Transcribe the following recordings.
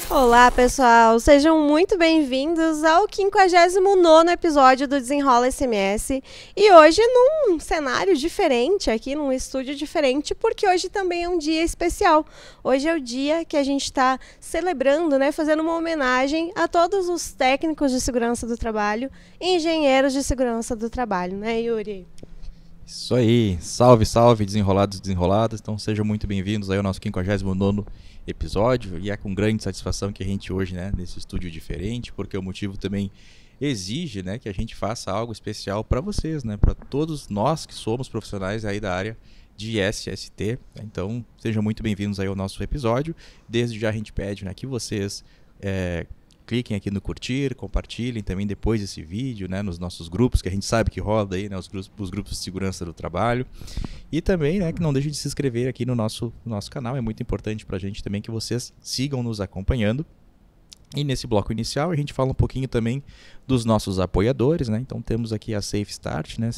Olá, pessoal! Sejam muito bem-vindos ao 59º episódio do Desenrola SMS. E hoje num cenário diferente, aqui num estúdio diferente, porque hoje também é um dia especial. Hoje é o dia que a gente está celebrando, né, fazendo uma homenagem a todos os técnicos de segurança do trabalho e engenheiros de segurança do trabalho, né, Yuri? Isso aí, salve, salve, desenrolados e desenroladas. Então sejam muito bem-vindos aí ao nosso 59º episódio. E é com grande satisfação que a gente hoje, né, nesse estúdio diferente, porque o motivo também exige, né, que a gente faça algo especial para vocês, né, para todos nós que somos profissionais aí da área de SST. Então sejam muito bem-vindos aí ao nosso episódio. Desde já a gente pede, né, que vocês cliquem aqui no curtir, compartilhem também depois esse vídeo, né, nos nossos grupos, que a gente sabe que roda aí, né, os grupos de segurança do trabalho. E também, né, que não deixem de se inscrever aqui no nosso canal, é muito importante pra gente também que vocês sigam nos acompanhando. E nesse bloco inicial a gente fala um pouquinho também dos nossos apoiadores, né? Então temos aqui a Safe Start, né,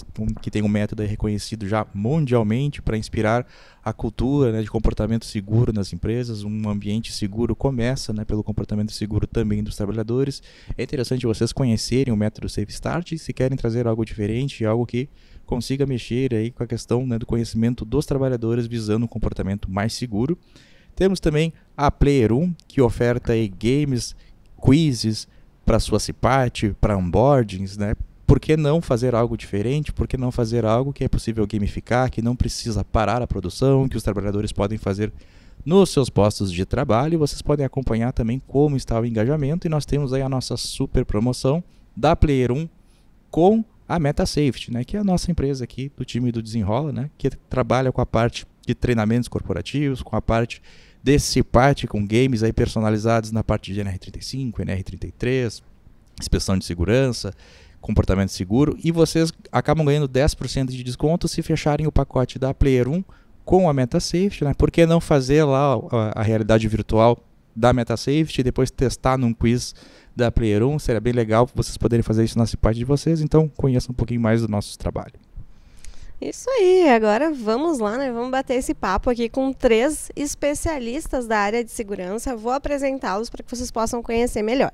que tem um método reconhecido já mundialmente para inspirar a cultura, né, de comportamento seguro nas empresas. Um ambiente seguro começa, né, pelo comportamento seguro também dos trabalhadores. É interessante vocês conhecerem o método Safe Start e se querem trazer algo diferente, algo que consiga mexer aí com a questão, né, do conhecimento dos trabalhadores visando um comportamento mais seguro. Temos também a Player 1, que oferta aí games, quizzes para sua CIPAT, para onboardings, né? Por que não fazer algo diferente? Por que não fazer algo que é possível gamificar, que não precisa parar a produção, que os trabalhadores podem fazer nos seus postos de trabalho? E vocês podem acompanhar também como está o engajamento. E nós temos aí a nossa super promoção da Player 1 com a MetaSafety, né? Que é a nossa empresa aqui do time do Desenrola, né? Que trabalha com a parte de treinamentos corporativos, com a parte desse parte com games aí personalizados na parte de NR35, NR33, inspeção de segurança, comportamento seguro, e vocês acabam ganhando 10% de desconto se fecharem o pacote da Player 1 com a MetaSafety, né? Por que não fazer lá a realidade virtual da MetaSafety e depois testar num quiz da Player 1? Seria bem legal vocês poderem fazer isso na CIPAT de vocês, então conheçam um pouquinho mais do nosso trabalho. Isso aí, agora vamos lá, né? Vamos bater esse papo aqui com 3 especialistas da área de segurança. Vou apresentá-los para que vocês possam conhecer melhor.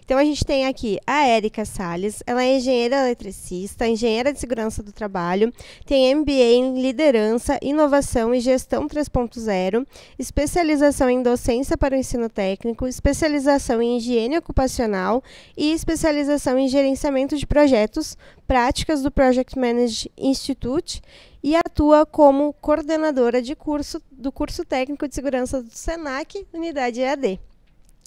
Então a gente tem aqui a Érica Salles, ela é engenheira eletricista, engenheira de segurança do trabalho, tem MBA em liderança, inovação e gestão 3.0, especialização em docência para o ensino técnico, especialização em higiene ocupacional e especialização em gerenciamento de projetos, práticas do Project Management Institute, e atua como coordenadora do curso técnico de segurança do SENAC, unidade EAD.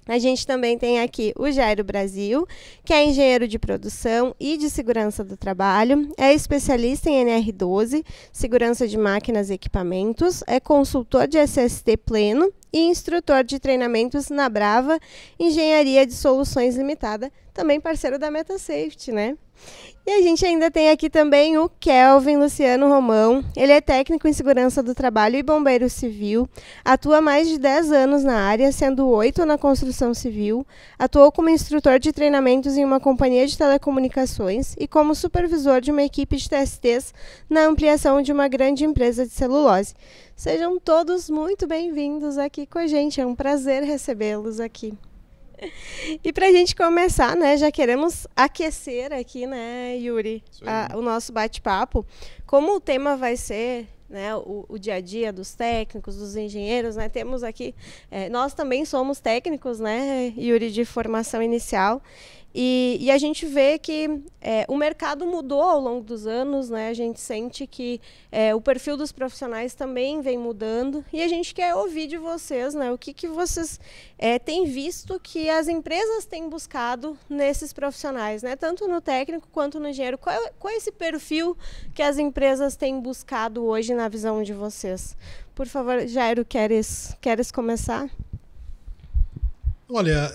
A gente também tem aqui o Jairo Brasil, que é engenheiro de produção e de segurança do trabalho, é especialista em NR12, segurança de máquinas e equipamentos, é consultor de SST pleno e instrutor de treinamentos na Brava Engenharia de Soluções Limitada, também parceiro da MetaSafety, né? E a gente ainda tem aqui também o Kelvin Luciano Romão. Ele é técnico em segurança do trabalho e bombeiro civil, atua há mais de 10 anos na área, sendo 8 na construção civil, atuou como instrutor de treinamentos em uma companhia de telecomunicações e como supervisor de uma equipe de TSTs na ampliação de uma grande empresa de celulose. Sejam todos muito bem-vindos aqui com a gente, é um prazer recebê-los aqui. E para a gente começar, né, já queremos aquecer aqui, né, Yuri, o nosso bate-papo. Como o tema vai ser, né, o dia a dia dos técnicos, dos engenheiros, né, temos aqui, nós também somos técnicos, né, Yuri, de formação inicial. E a gente vê que o mercado mudou ao longo dos anos, né? A gente sente que o perfil dos profissionais também vem mudando e a gente quer ouvir de vocês, né? O que vocês têm visto que as empresas têm buscado nesses profissionais, né? Tanto no técnico quanto no engenheiro. Qual é esse perfil que as empresas têm buscado hoje na visão de vocês? Por favor, Jairo, queres começar? Olha,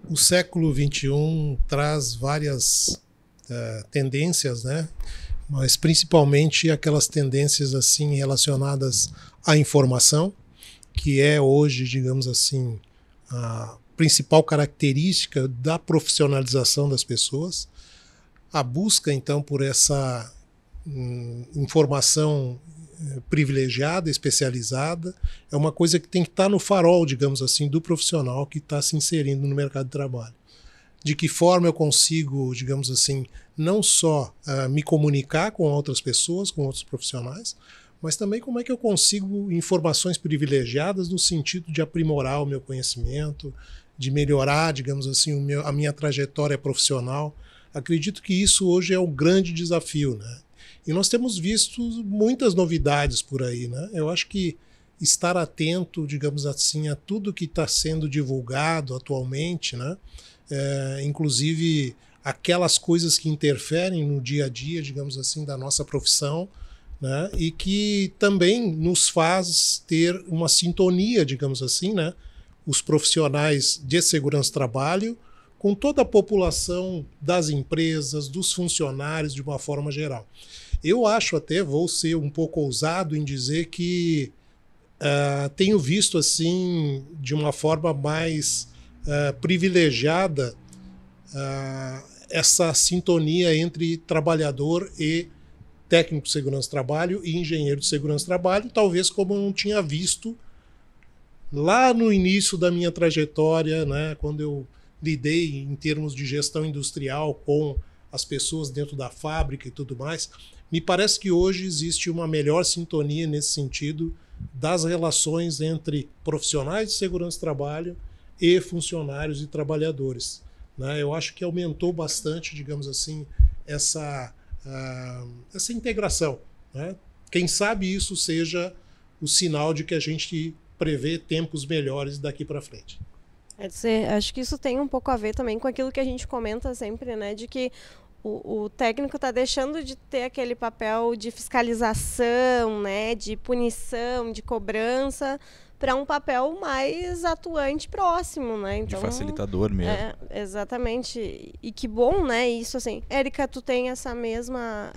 o século XXI traz várias tendências, né? Mas principalmente aquelas tendências assim relacionadas à informação, que é hoje, digamos assim, a principal característica da profissionalização das pessoas. A busca, então, por essa informação privilegiada, especializada, é uma coisa que tem que estar no farol, digamos assim, do profissional que está se inserindo no mercado de trabalho. De que forma eu consigo, digamos assim, não só me comunicar com outras pessoas, com outros profissionais, mas também como é que eu consigo informações privilegiadas no sentido de aprimorar o meu conhecimento, de melhorar, digamos assim, a minha trajetória profissional. Acredito que isso hoje é um grande desafio, né? E nós temos visto muitas novidades por aí, né? Eu acho que estar atento, digamos assim, a tudo que está sendo divulgado atualmente, né? Inclusive aquelas coisas que interferem no dia a dia, digamos assim, da nossa profissão, né? E que também nos faz ter uma sintonia, digamos assim, né? Os profissionais de segurança do trabalho com toda a população das empresas, dos funcionários de uma forma geral. Eu acho até, vou ser um pouco ousado em dizer que tenho visto assim de uma forma mais privilegiada essa sintonia entre trabalhador e técnico de segurança do trabalho e engenheiro de segurança do trabalho, talvez como eu não tinha visto lá no início da minha trajetória, né, quando eu lidei em termos de gestão industrial com as pessoas dentro da fábrica e tudo mais. Me parece que hoje existe uma melhor sintonia nesse sentido das relações entre profissionais de segurança do trabalho e funcionários e trabalhadores, né? Eu acho que aumentou bastante, digamos assim, essa integração, né? Quem sabe isso seja o sinal de que a gente prevê tempos melhores daqui para frente. Acho que isso tem um pouco a ver também com aquilo que a gente comenta sempre, né? De que o técnico está deixando de ter aquele papel de fiscalização, né? De punição, de cobrança, para um papel mais atuante, próximo, né? Então, de facilitador mesmo. Exatamente. E que bom, né? Isso assim. Érica, tu tem essa mesma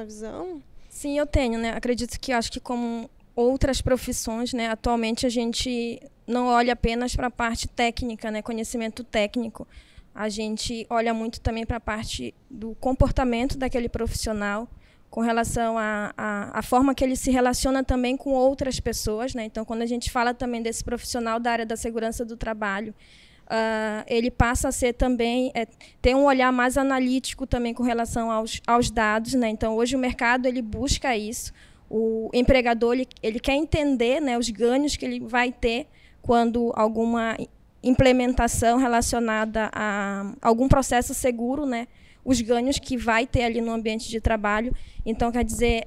visão? Sim, eu tenho, né? Acredito que acho que como outras profissões, né? Atualmente a gente não olha apenas para a parte técnica, né? Conhecimento técnico. A gente olha muito também para a parte do comportamento daquele profissional com relação à forma que ele se relaciona também com outras pessoas, né? Então, quando a gente fala também desse profissional da área da segurança do trabalho, ele passa a ser também, ter um olhar mais analítico também com relação aos dados, né? Então, hoje o mercado ele busca isso. O empregador ele quer entender, né, os ganhos que ele vai ter quando alguma implementação relacionada a algum processo seguro, né, os ganhos que vai ter ali no ambiente de trabalho. Então, quer dizer,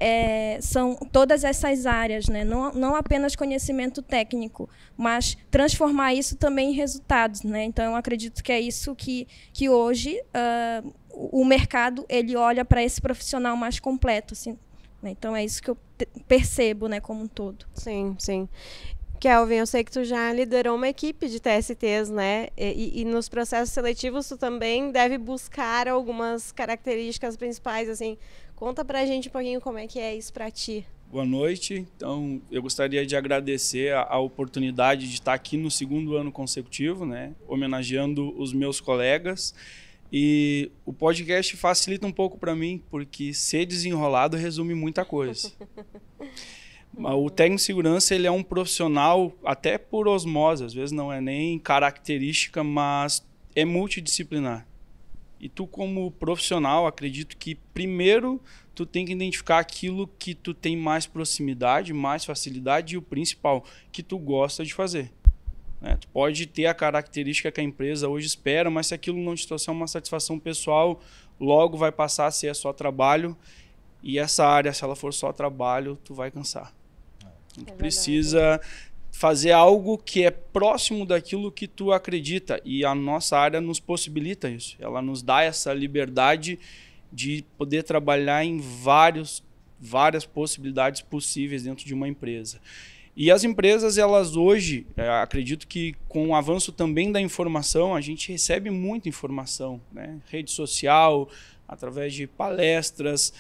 são todas essas áreas, né, não apenas conhecimento técnico, mas transformar isso também em resultados, né? Então, eu acredito que é isso que hoje o mercado ele olha para esse profissional mais completo, assim. Então, é isso que eu percebo, né, como um todo. Sim, sim. Kelvin, eu sei que tu já liderou uma equipe de TSTs, né? E nos processos seletivos tu também deve buscar algumas características principais, assim. Conta pra gente um pouquinho como é que é isso pra ti. Boa noite. Então, eu gostaria de agradecer a oportunidade de estar aqui no 2º ano consecutivo, né? Homenageando os meus colegas. E o podcast facilita um pouco para mim, porque ser desenrolado resume muita coisa. O técnico de segurança ele é um profissional, até por osmose, às vezes não é nem característica, mas é multidisciplinar. E tu, como profissional, acredito que primeiro tu tem que identificar aquilo que tu tem mais proximidade, mais facilidade e o principal, que tu gosta de fazer. Tu pode ter a característica que a empresa hoje espera, mas se aquilo não te trouxer uma satisfação pessoal, logo vai passar a ser só trabalho. E essa área, se ela for só trabalho, tu vai cansar. Tu precisa fazer algo que é próximo daquilo que tu acredita. E a nossa área nos possibilita isso. Ela nos dá essa liberdade de poder trabalhar em várias possibilidades possíveis dentro de uma empresa. E as empresas, elas hoje, acredito que com o avanço também da informação, a gente recebe muita informação, né? Rede social, através de palestras.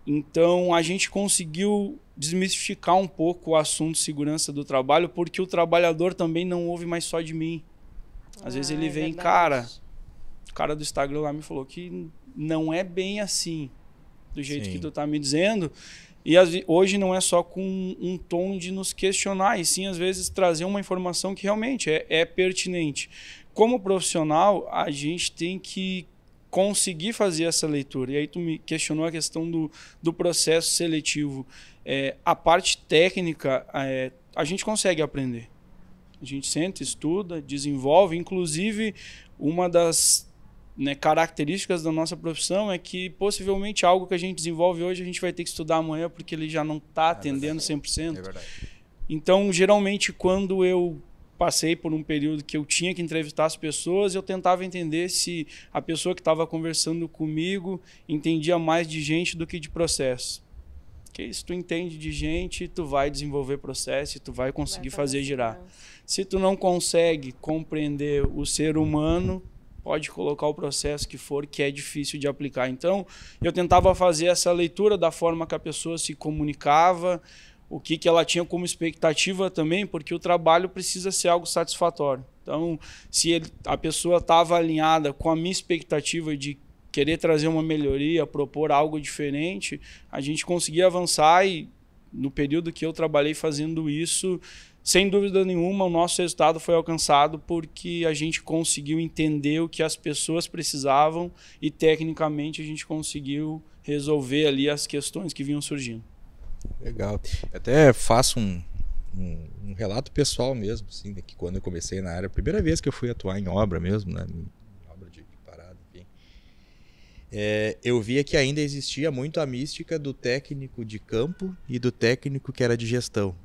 Então, a gente conseguiu desmistificar um pouco o assunto segurança do trabalho, porque o trabalhador também não ouve mais só de mim. Às vezes ele vem, o cara do Instagram lá me falou que não é bem assim, do jeito que tu tá me dizendo. E hoje não é só com um tom de nos questionar, e sim, às vezes, trazer uma informação que realmente é pertinente. Como profissional, a gente tem que conseguir fazer essa leitura. E aí tu me questionou a questão do processo seletivo. A parte técnica, a gente consegue aprender. A gente senta, estuda, desenvolve. Inclusive, uma das características da nossa profissão é que possivelmente algo que a gente desenvolve hoje a gente vai ter que estudar amanhã porque ele já não está atendendo 100%. É verdade. Então, geralmente, quando eu passei por um período que eu tinha que entrevistar as pessoas, eu tentava entender se a pessoa que estava conversando comigo entendia mais de gente do que de processo. Porque se tu entende de gente, tu vai desenvolver processo e tu vai conseguir fazer girar. Se tu não consegue compreender o ser humano, pode colocar o processo que for, que é difícil de aplicar. Então, eu tentava fazer essa leitura da forma que a pessoa se comunicava, o que ela tinha como expectativa também, porque o trabalho precisa ser algo satisfatório. Então, se a pessoa estava alinhada com a minha expectativa de querer trazer uma melhoria, propor algo diferente, a gente conseguia avançar e no período que eu trabalhei fazendo isso, sem dúvida nenhuma, o nosso resultado foi alcançado porque a gente conseguiu entender o que as pessoas precisavam e, tecnicamente, a gente conseguiu resolver ali as questões que vinham surgindo. Legal. Eu até faço um relato pessoal mesmo, assim, que quando eu comecei na área, a primeira vez que eu fui atuar em obra mesmo, né, em obra de parada, enfim, eu via que ainda existia muito a mística do técnico de campo e do técnico que era de gestão.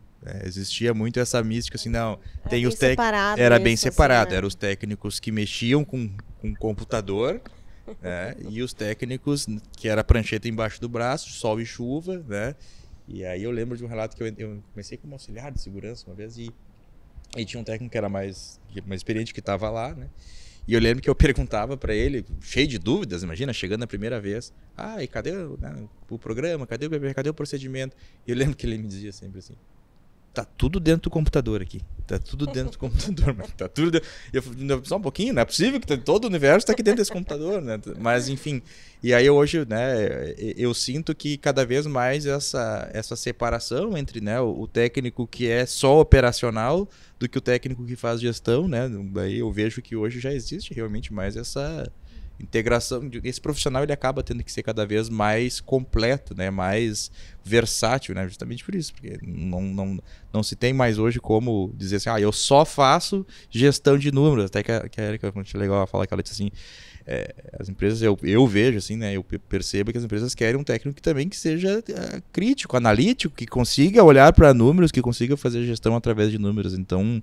Existia muito essa mística, assim, não, tem os técnicos... Era bem separado, assim, né? Eram os técnicos que mexiam com computador, né? E os técnicos que era prancheta embaixo do braço, sol e chuva, né? E aí eu lembro de um relato que eu comecei como auxiliar de segurança uma vez e tinha um técnico que era mais experiente que estava lá, né? E eu lembro que eu perguntava para ele, cheio de dúvidas, imagina, chegando a primeira vez, e cadê o programa, cadê o BB, cadê o procedimento? E eu lembro que ele me dizia sempre assim, tá tudo dentro do computador aqui. Tá tudo dentro do computador. Mas tá tudo dentro. Eu falei, só um pouquinho, não é possível que todo o universo está aqui dentro desse computador, né? Mas, enfim. E aí hoje, né, eu sinto que cada vez mais essa separação entre, né, o técnico que é só operacional do que o técnico que faz gestão, né? Daí eu vejo que hoje já existe realmente mais essa integração. Esse profissional ele acaba tendo que ser cada vez mais completo, né? Mais versátil, né? Justamente por isso, porque não se tem mais hoje como dizer assim, eu só faço gestão de números. Até que a Erika, achei legal falar que ela disse assim, as empresas, eu vejo assim, né? Eu percebo que as empresas querem um técnico que também que seja crítico, analítico, que consiga olhar para números, que consiga fazer gestão através de números. Então,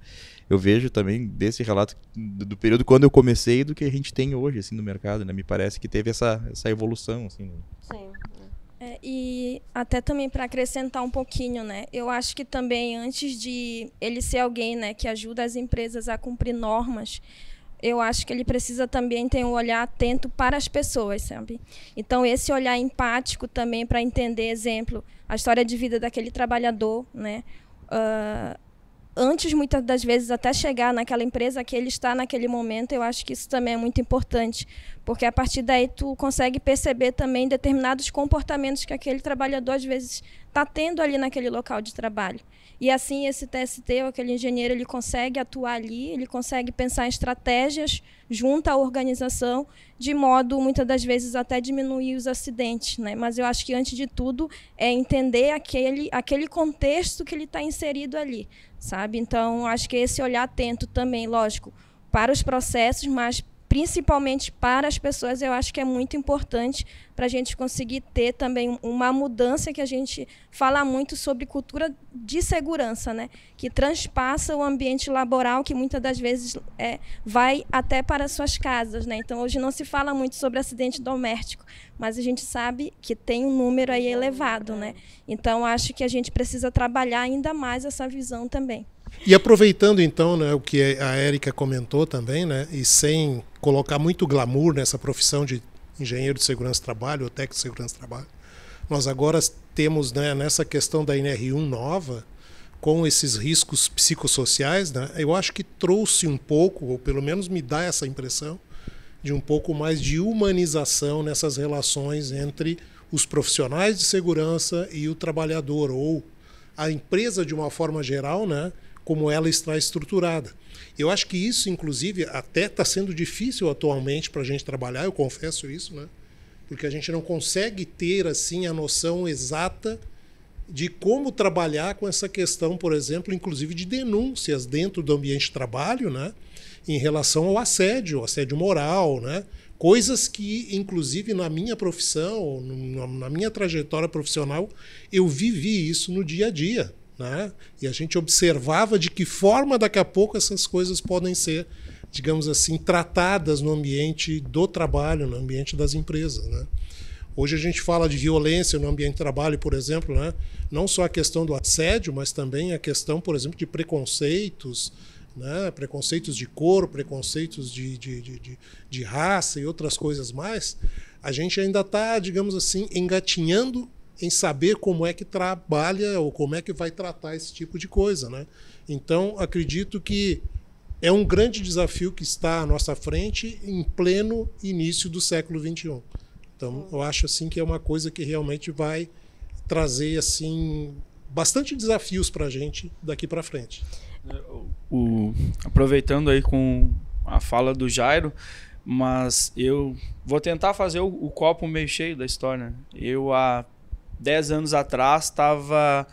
eu vejo também desse relato do período quando eu comecei do que a gente tem hoje assim no mercado, né? Me parece que teve essa evolução, assim. Sim. E até também para acrescentar um pouquinho, né? Eu acho que também antes de ele ser alguém, né, que ajuda as empresas a cumprir normas, eu acho que ele precisa também ter um olhar atento para as pessoas, sabe? Então, esse olhar empático também para entender, exemplo, a história de vida daquele trabalhador, né? Antes, muitas das vezes, até chegar naquela empresa que ele está naquele momento, eu acho que isso também é muito importante, porque a partir daí tu consegue perceber também determinados comportamentos que aquele trabalhador, às vezes, está tendo ali naquele local de trabalho. E assim, esse TST, ou aquele engenheiro, ele consegue atuar ali, ele consegue pensar em estratégias junto à organização, de modo, muitas das vezes, até diminuir os acidentes, né? Mas eu acho que, antes de tudo, é entender aquele contexto que ele está inserido ali, sabe? Então, acho que esse olhar atento também, lógico, para os processos, mas principalmente para as pessoas, eu acho que é muito importante para a gente conseguir ter também uma mudança, que a gente fala muito sobre cultura de segurança, né? Que transpassa o ambiente laboral, que muitas das vezes vai até para as suas casas, né? Então, hoje não se fala muito sobre acidente doméstico, mas a gente sabe que tem um número aí elevado, né? Então, acho que a gente precisa trabalhar ainda mais essa visão também. E aproveitando então, né, o que a Erika comentou também, né, e sem colocar muito glamour nessa profissão de engenheiro de segurança do trabalho ou técnico de segurança do trabalho, nós agora temos, né, nessa questão da NR1 nova, com esses riscos psicossociais, né, eu acho que trouxe um pouco, ou pelo menos me dá essa impressão, de um pouco mais de humanização nessas relações entre os profissionais de segurança e o trabalhador, ou a empresa de uma forma geral, né, como ela está estruturada. Eu acho que isso, inclusive, até está sendo difícil atualmente para a gente trabalhar, eu confesso isso, né, porque a gente não consegue ter assim a noção exata de como trabalhar com essa questão, por exemplo, inclusive de denúncias dentro do ambiente de trabalho, né, em relação ao assédio moral, né, coisas que, inclusive, na minha profissão, na minha trajetória profissional, eu vivi isso no dia a dia, né? E a gente observava de que forma, daqui a pouco, essas coisas podem ser, digamos assim, tratadas no ambiente do trabalho, no ambiente das empresas, né? Hoje a gente fala de violência no ambiente de trabalho, por exemplo, né? Não só a questão do assédio, mas também a questão, por exemplo, de preconceitos, né? Preconceitos de cor, preconceitos de raça e outras coisas mais. A gente ainda está, digamos assim, engatinhando em saber como é que trabalha ou como é que vai tratar esse tipo de coisa, né? Então, acredito que é um grande desafio que está à nossa frente em pleno início do século XXI. Então, eu acho assim que é uma coisa que realmente vai trazer assim bastante desafios para a gente daqui para frente. Aproveitando aí com a fala do Jairo, mas eu vou tentar fazer o copo meio cheio da história. Eu, há 10 anos atrás, estava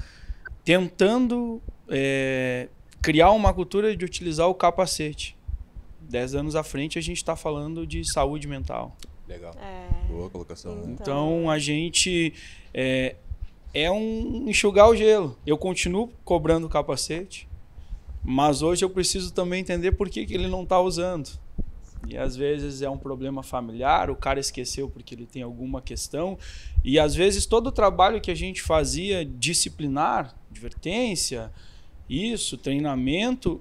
tentando criar uma cultura de utilizar o capacete. 10 anos à frente, a gente está falando de saúde mental. Legal. Boa colocação. Então, a gente é um enxugar o gelo. Eu continuo cobrando o capacete, mas hoje eu preciso também entender por que ele não está usando. E às vezes é um problema familiar, o cara esqueceu porque ele tem alguma questão. E às vezes todo o trabalho que a gente fazia disciplinar, advertência, isso, treinamento,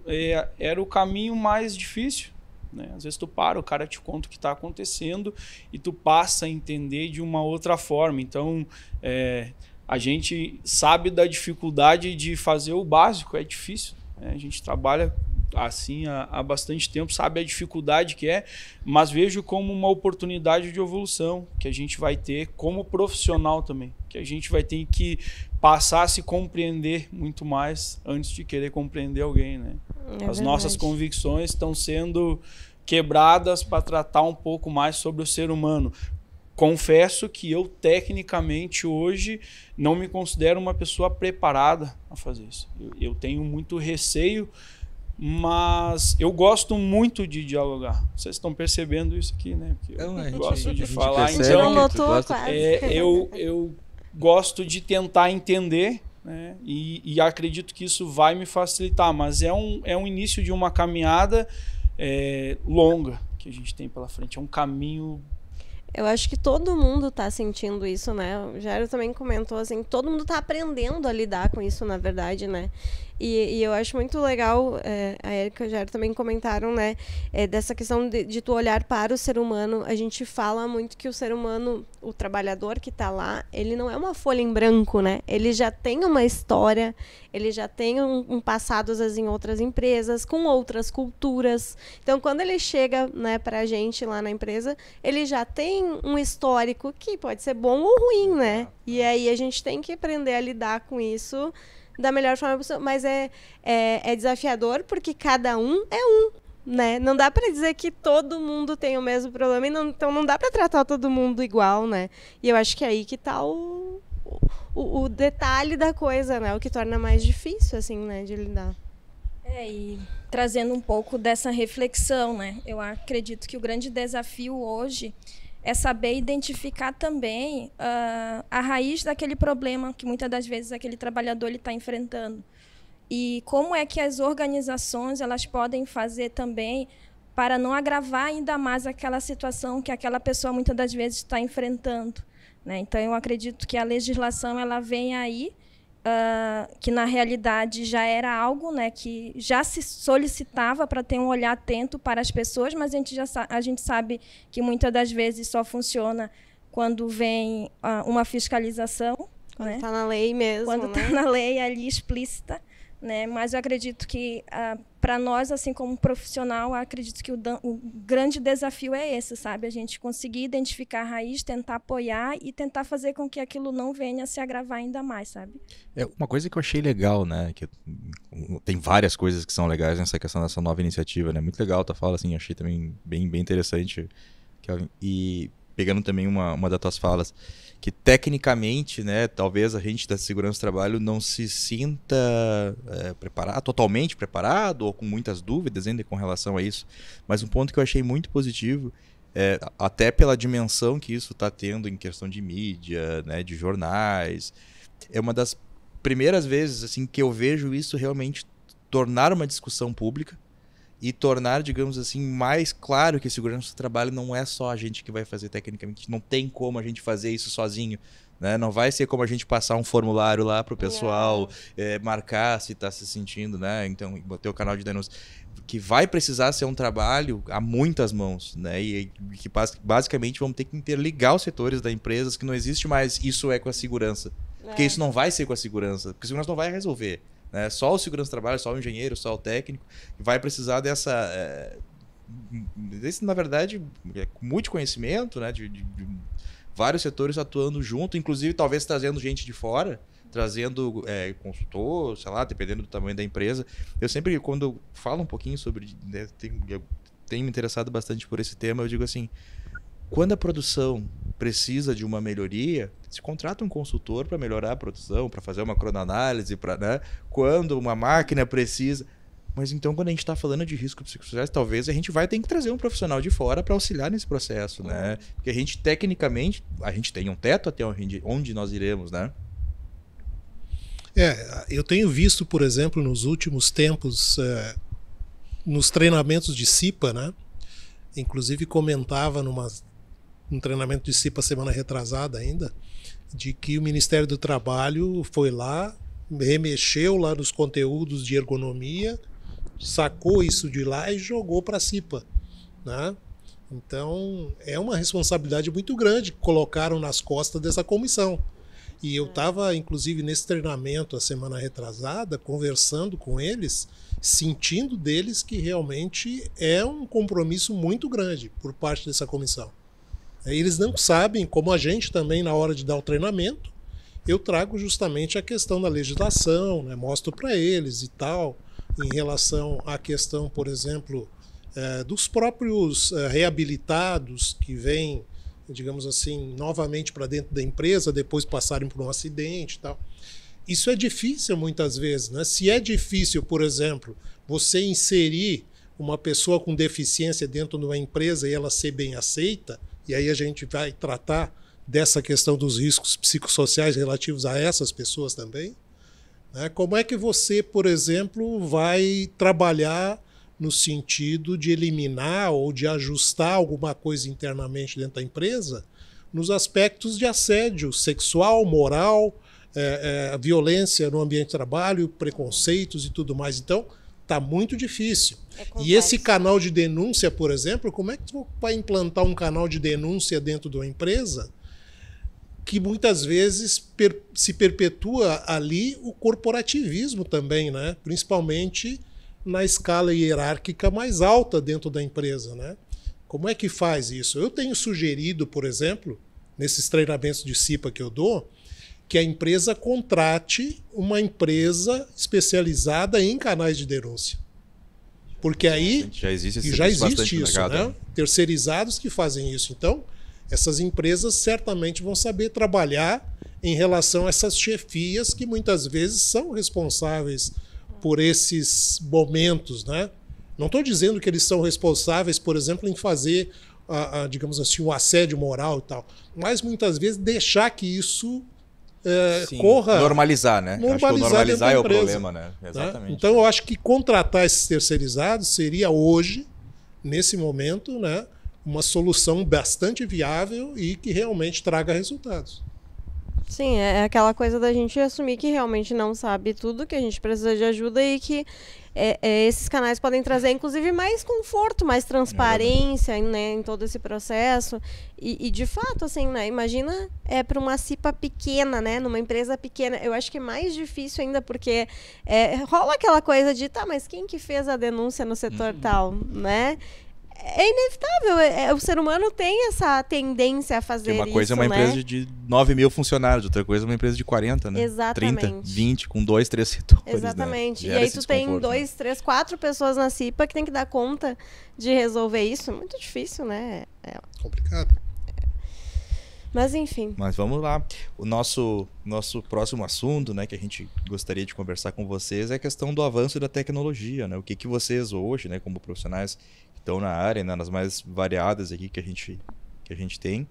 era o caminho mais difícil. Né? Às vezes tu para, o cara te conta o que está acontecendo e tu passa a entender de uma outra forma. Então, a gente sabe da dificuldade de fazer o básico, é difícil. Né? A gente trabalha assim há bastante tempo, sabe a dificuldade que é, mas vejo como uma oportunidade de evolução que a gente vai ter como profissional também, que a gente vai ter que passar a se compreender muito mais antes de querer compreender alguém, né? As nossas convicções estão sendo quebradas para tratar um pouco mais sobre o ser humano. Confesso que eu, tecnicamente, hoje, não me considero uma pessoa preparada a fazer isso. Eu tenho muito receio, mas eu gosto muito de dialogar. Vocês estão percebendo isso aqui, né? Porque eu gosto de falar. Então, eu gosto de tentar entender, né? E acredito que isso vai me facilitar, mas é um início de uma caminhada longa que a gente tem pela frente. É um caminho. Eu acho que todo mundo está sentindo isso, né? O Jairo também comentou assim, todo mundo está aprendendo a lidar com isso, na verdade, né? E eu acho muito legal, a Érica e o Jairo também comentaram, né? Dessa questão de tu olhar para o ser humano. A gente fala muito que o ser humano, o trabalhador que está lá, ele não é uma folha em branco, né? Ele já tem uma história, ele já tem um passado, às vezes, em outras empresas, com outras culturas. Então, quando ele chega, né, para a gente lá na empresa, ele já tem um histórico que pode ser bom ou ruim, né? E aí a gente tem que aprender a lidar com isso da melhor forma possível, mas é desafiador porque cada um é um, né? Não dá para dizer que todo mundo tem o mesmo problema, então não dá para tratar todo mundo igual, né? E eu acho que é aí que tá o detalhe da coisa, né? O que torna mais difícil, assim, né, de lidar. E trazendo um pouco dessa reflexão, né? Eu acredito que o grande desafio hoje é saber identificar também a raiz daquele problema que muitas das vezes aquele trabalhador está enfrentando. E como é que as organizações elas podem fazer também para não agravar ainda mais aquela situação que aquela pessoa muitas das vezes está enfrentando. Né? Então, eu acredito que a legislação ela vem aí, que na realidade já era algo, né, que já se solicitava para ter um olhar atento para as pessoas, mas a gente sabe que muitas das vezes só funciona quando vem uma fiscalização. Quando está na lei mesmo. Quando está na lei ali explícita. né? Mas eu acredito que, para nós, assim como profissional, eu acredito que o grande desafio é esse, sabe? A gente conseguir identificar a raiz, tentar apoiar e tentar fazer com que aquilo não venha a se agravar ainda mais, sabe? É uma coisa que eu achei legal, né? Que tem várias coisas que são legais nessa questão dessa nova iniciativa, né? Muito legal, tá falando assim, achei também bem interessante. E pegando também uma das tuas falas, que tecnicamente, né, talvez a gente da segurança do trabalho não se sinta totalmente preparado ou com muitas dúvidas ainda com relação a isso. Mas um ponto que eu achei muito positivo, até pela dimensão que isso está tendo em questão de mídia, né, de jornais, é uma das primeiras vezes assim, que eu vejo isso realmente tornar uma discussão pública e tornar, digamos assim, mais claro que a segurança do trabalho não é só a gente que vai fazer tecnicamente, não tem como a gente fazer isso sozinho, né? Não vai ser como a gente passar um formulário lá para o pessoal marcar se está se sentindo, né? Então, ter o canal de denúncia, que vai precisar ser um trabalho a muitas mãos, né? E que basicamente vamos ter que interligar os setores da empresa, que não existe mais isso com a segurança, porque isso não vai ser com a segurança, porque a segurança não vai resolver. Só o segurança do trabalho, só o engenheiro, só o técnico vai precisar desse, na verdade, multiconhecimento, né, de vários setores atuando junto, inclusive talvez trazendo gente de fora, trazendo consultor, sei lá, dependendo do tamanho da empresa. Eu sempre, quando falo um pouquinho sobre, né, eu tenho me interessado bastante por esse tema, eu digo assim, quando a produção precisa de uma melhoria, se contrata um consultor para melhorar a produção, para fazer uma cronoanálise, né? Quando uma máquina precisa... Mas então, quando a gente está falando de riscos psicossociais, talvez a gente vai ter que trazer um profissional de fora para auxiliar nesse processo, né? Porque a gente, tecnicamente, a gente tem um teto até onde nós iremos, né? Eu tenho visto, por exemplo, nos últimos tempos, nos treinamentos de CIPA, né? Inclusive comentava num treinamento de CIPA semana retrasada ainda, de que o Ministério do Trabalho foi lá, remexeu lá nos conteúdos de ergonomia, sacou isso de lá e jogou para a CIPA, né? Então, é uma responsabilidade muito grande que colocaram nas costas dessa comissão. E eu estava, inclusive, nesse treinamento a semana retrasada, conversando com eles, sentindo deles que realmente é um compromisso muito grande por parte dessa comissão. Eles não sabem, como a gente também, na hora de dar o treinamento, eu trago justamente a questão da legislação, né? Mostro para eles e tal, em relação à questão, por exemplo, dos próprios reabilitados que vêm, digamos assim, novamente para dentro da empresa, depois passarem por um acidente e tal. Isso é difícil muitas vezes, né? Se é difícil, por exemplo, você inserir uma pessoa com deficiência dentro de uma empresa e ela ser bem aceita, e aí a gente vai tratar dessa questão dos riscos psicossociais relativos a essas pessoas também, né? Como é que você, por exemplo, vai trabalhar no sentido de eliminar ou de ajustar alguma coisa internamente dentro da empresa nos aspectos de assédio sexual, moral, violência no ambiente de trabalho, preconceitos e tudo mais. Então, está muito difícil. E esse canal de denúncia, por exemplo, como é que você vai implantar um canal de denúncia dentro de uma empresa que muitas vezes se perpetua ali o corporativismo também, né? Principalmente na escala hierárquica mais alta dentro da empresa, né? Como é que faz isso? Eu tenho sugerido, por exemplo, nesses treinamentos de CIPA que eu dou, que a empresa contrate uma empresa especializada em canais de denúncia. Porque aí já existe isso, né? Terceirizados que fazem isso. Então, essas empresas certamente vão saber trabalhar em relação a essas chefias que muitas vezes são responsáveis por esses momentos, né? Não estou dizendo que eles são responsáveis, por exemplo, em fazer, digamos assim, o assédio moral e tal, mas muitas vezes deixar que isso corra... Normalizar, né? Normalizar é o problema, né? Exatamente. Né? Então, eu acho que contratar esses terceirizados seria hoje, nesse momento, né, uma solução bastante viável e que realmente traga resultados. Sim, é aquela coisa da gente assumir que realmente não sabe tudo, que a gente precisa de ajuda e que esses canais podem trazer, inclusive, mais conforto, mais transparência, né, em todo esse processo. E de fato, assim, né, imagina para uma CIPA pequena, né, numa empresa pequena, eu acho que é mais difícil ainda, porque rola aquela coisa de, tá, mas quem que fez a denúncia no setor tal, né? É inevitável, o ser humano tem essa tendência a fazer isso, uma coisa é uma empresa de 9 mil funcionários, outra coisa é uma empresa de 40, né? Exatamente. 30, 20, com 2, 3 setores. Exatamente. Né? E aí tu tem 2, 3, 4 pessoas na CIPA que tem que dar conta de resolver isso. Muito difícil, né? Complicado. Mas enfim. Mas vamos lá. O nosso próximo assunto, né, que a gente gostaria de conversar com vocês é a questão do avanço da tecnologia, né? O que vocês hoje, né, como profissionais estão na área, né, nas mais variadas aqui que a gente tem,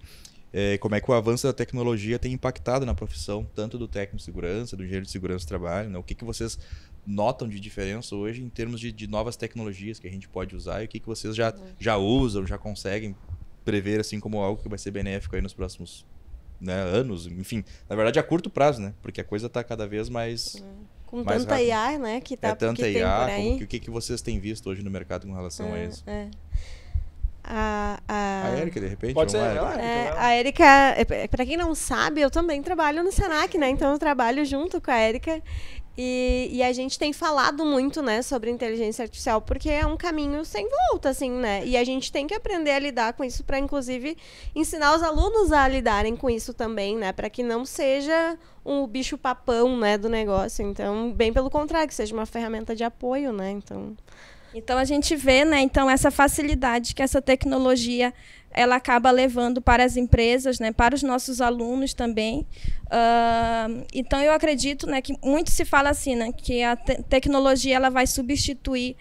como é que o avanço da tecnologia tem impactado na profissão, tanto do técnico de segurança, do engenheiro de segurança do trabalho, né? O que vocês notam de diferença hoje em termos de novas tecnologias que a gente pode usar e o que vocês já usam, já conseguem prever assim como algo que vai ser benéfico aí nos próximos, né, anos, enfim, na verdade a curto prazo, né? Porque a coisa está cada vez mais com mais tanta rápido. IA, né, que tá tanta que IA, tem por aí. o que vocês têm visto hoje no mercado com relação a isso? A Érica, de repente? Pode ser vamos lá, ela? Érica. A Érica, para quem não sabe, eu também trabalho no Senac, né? Então eu trabalho junto com a Érica e a gente tem falado muito, né, sobre inteligência artificial, porque é um caminho sem volta, assim, né? E a gente tem que aprender a lidar com isso para, inclusive, ensinar os alunos a lidarem com isso também, né? Para que não seja um bicho-papão, né, do negócio. Então, bem pelo contrário, que seja uma ferramenta de apoio, né? Então a gente vê, né, então essa facilidade que essa tecnologia ela acaba levando para as empresas, né, para os nossos alunos também. Então eu acredito, né, que muito se fala assim, né, que a tecnologia ela vai substituir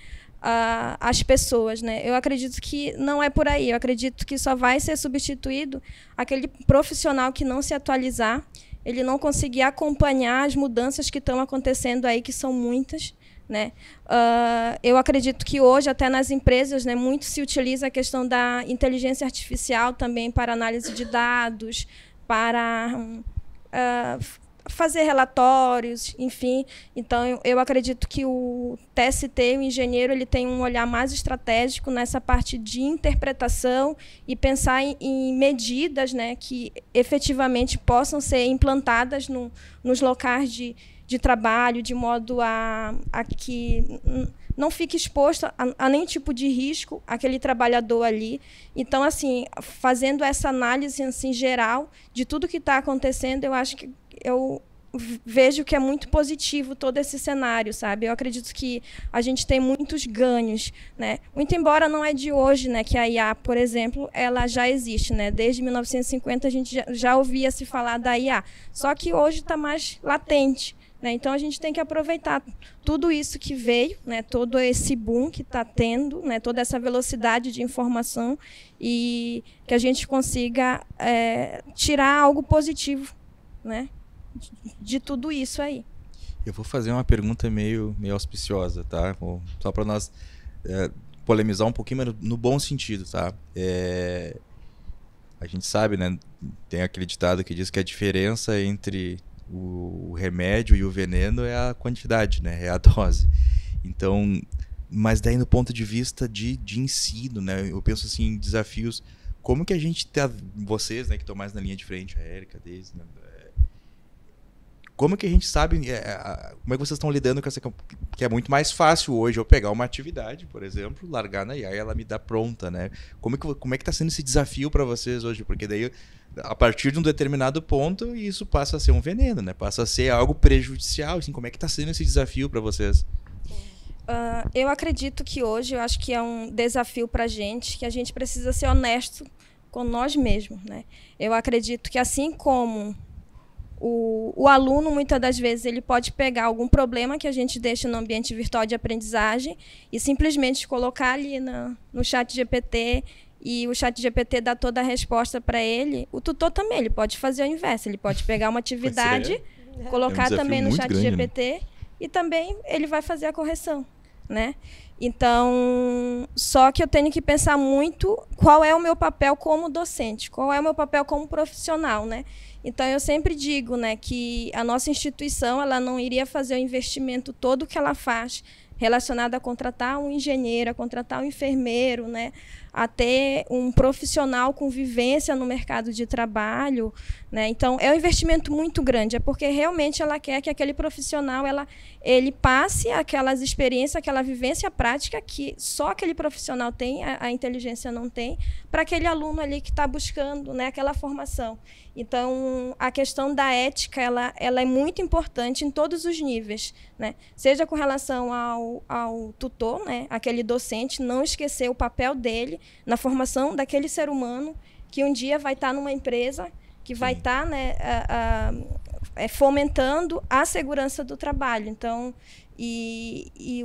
as pessoas, né? Eu acredito que não é por aí. Eu acredito que só vai ser substituído aquele profissional que não se atualizar, ele não conseguir acompanhar as mudanças que estão acontecendo aí, que são muitas. Né? Eu acredito que hoje, até nas empresas, né, muito se utiliza a questão da inteligência artificial também para análise de dados, para fazer relatórios, enfim. Então, eu acredito que o TST, o engenheiro, ele tem um olhar mais estratégico nessa parte de interpretação e pensar em medidas, né, que efetivamente possam ser implantadas nos locais de trabalho, de modo a que não fique exposto a nenhum tipo de risco aquele trabalhador ali. Então, assim, fazendo essa análise assim, geral de tudo que está acontecendo, eu acho que eu vejo que é muito positivo todo esse cenário, sabe? Eu acredito que a gente tem muitos ganhos, né? Muito embora não é de hoje, né, que a IA, por exemplo, ela já existe, né? Desde 1950 a gente já ouvia se falar da IA, só que hoje está mais latente. Então, a gente tem que aproveitar tudo isso que veio, né, todo esse boom que está tendo, né, toda essa velocidade de informação e que a gente consiga tirar algo positivo, né, de tudo isso aí. Eu vou fazer uma pergunta meio auspiciosa, tá? Só para nós polemizar um pouquinho, mas no bom sentido, tá? A gente sabe, né, tem aquele ditado que diz que a diferença entre o remédio e o veneno é a quantidade, né? É a dose. Então, mas daí no ponto de vista de ensino, né? Eu penso assim em desafios. Como que a gente tá, vocês, né, que estão mais na linha de frente, a Érica, desde, né, como que a gente sabe, como é que vocês estão lidando com essa, que é muito mais fácil hoje eu pegar uma atividade, por exemplo, largar na IA e ela me dá pronta, né? Como é que está sendo esse desafio para vocês hoje? Porque daí, a partir de um determinado ponto, isso passa a ser um veneno, né? Passa a ser algo prejudicial. Assim, como é que está sendo esse desafio para vocês? Eu acredito que hoje, eu acho que é um desafio para a gente, que a gente precisa ser honesto com nós mesmos, né? Eu acredito que assim como o aluno, muitas das vezes, ele pode pegar algum problema que a gente deixa no ambiente virtual de aprendizagem e simplesmente colocar ali no chat GPT e o chat GPT dá toda a resposta para ele. O tutor também, ele pode fazer o inverso. Ele pode pegar uma atividade, colocar também no chat GPT, né? E também ele vai fazer a correção, né? Então, só que eu tenho que pensar muito qual é o meu papel como docente, qual é o meu papel como profissional, né? Então, eu sempre digo, né, que a nossa instituição ela não iria fazer o investimento todo que ela faz relacionado a contratar um engenheiro, a contratar um enfermeiro, né, a ter um profissional com vivência no mercado de trabalho, né? Então, é um investimento muito grande, é porque realmente ela quer que aquele profissional ele passe aquelas experiências, aquela vivência prática que só aquele profissional tem, a inteligência não tem, para aquele aluno ali que está buscando, né, aquela formação. Então, a questão da ética ela é muito importante em todos os níveis, né? Seja com relação ao tutor, né, aquele docente, não esquecer o papel dele na formação daquele ser humano que um dia vai estar numa empresa, que vai estar, né, fomentando a segurança do trabalho. Então,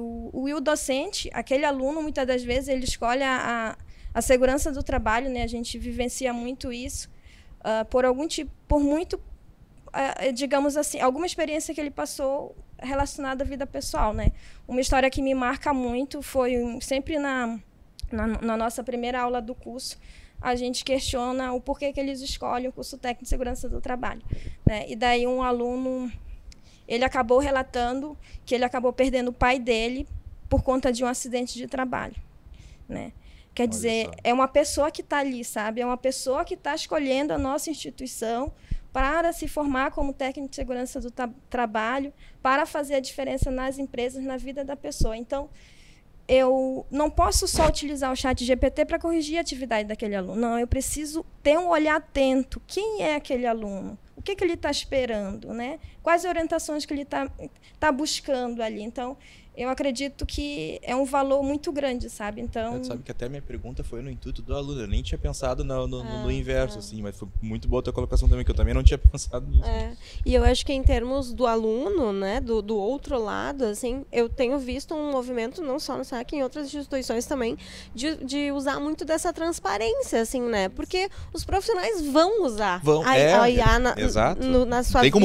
o docente, aquele aluno, muitas das vezes, ele escolhe a segurança do trabalho, né? A gente vivencia muito isso, digamos assim, alguma experiência que ele passou relacionada à vida pessoal, né? Uma história que me marca muito foi sempre na nossa primeira aula do curso, a gente questiona o porquê que eles escolhem o curso técnico de segurança do trabalho, né? E daí um aluno, ele acabou relatando que ele acabou perdendo o pai dele por conta de um acidente de trabalho, né? Quer dizer, é uma pessoa que está ali, sabe? É uma pessoa que está escolhendo a nossa instituição para se formar como técnico de segurança do trabalho, para fazer a diferença nas empresas, na vida da pessoa. Então, eu não posso só utilizar o ChatGPT para corrigir a atividade daquele aluno. Não, eu preciso ter um olhar atento. Quem é aquele aluno? O que ele está esperando, né? Quais orientações que ele está buscando ali? Então, eu acredito que é um valor muito grande, sabe? Então, você sabe que até a minha pergunta foi no intuito do aluno. Eu nem tinha pensado no inverso, assim, mas foi muito boa a tua colocação também, que eu também não tinha pensado nisso. E eu acho que em termos do aluno, né, do outro lado, assim, eu tenho visto um movimento, não só no SAC, em outras instituições também, de usar muito dessa transparência, assim, né? Porque os profissionais vão usar a IA na sua vida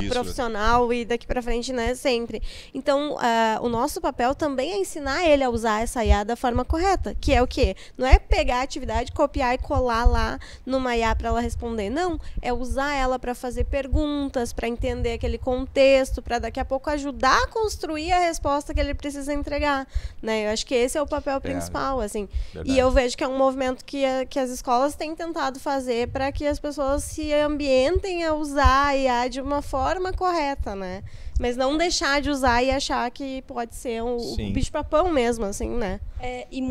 profissional e daqui para frente, né, sempre. Então, o nosso papel também é ensinar ele a usar essa IA da forma correta, que é o quê? Não é pegar a atividade, copiar e colar lá numa IA para ela responder, não. É usar ela para fazer perguntas, para entender aquele contexto, para daqui a pouco ajudar a construir a resposta que ele precisa entregar, né? Eu acho que esse é o papel principal, assim. Verdade. E eu vejo que é um movimento que as escolas têm tentado fazer para que as pessoas se ambientem a usar a IA de uma forma correta, né? Mas não deixar de usar e achar que pode ser o bicho-papão mesmo, assim, né? E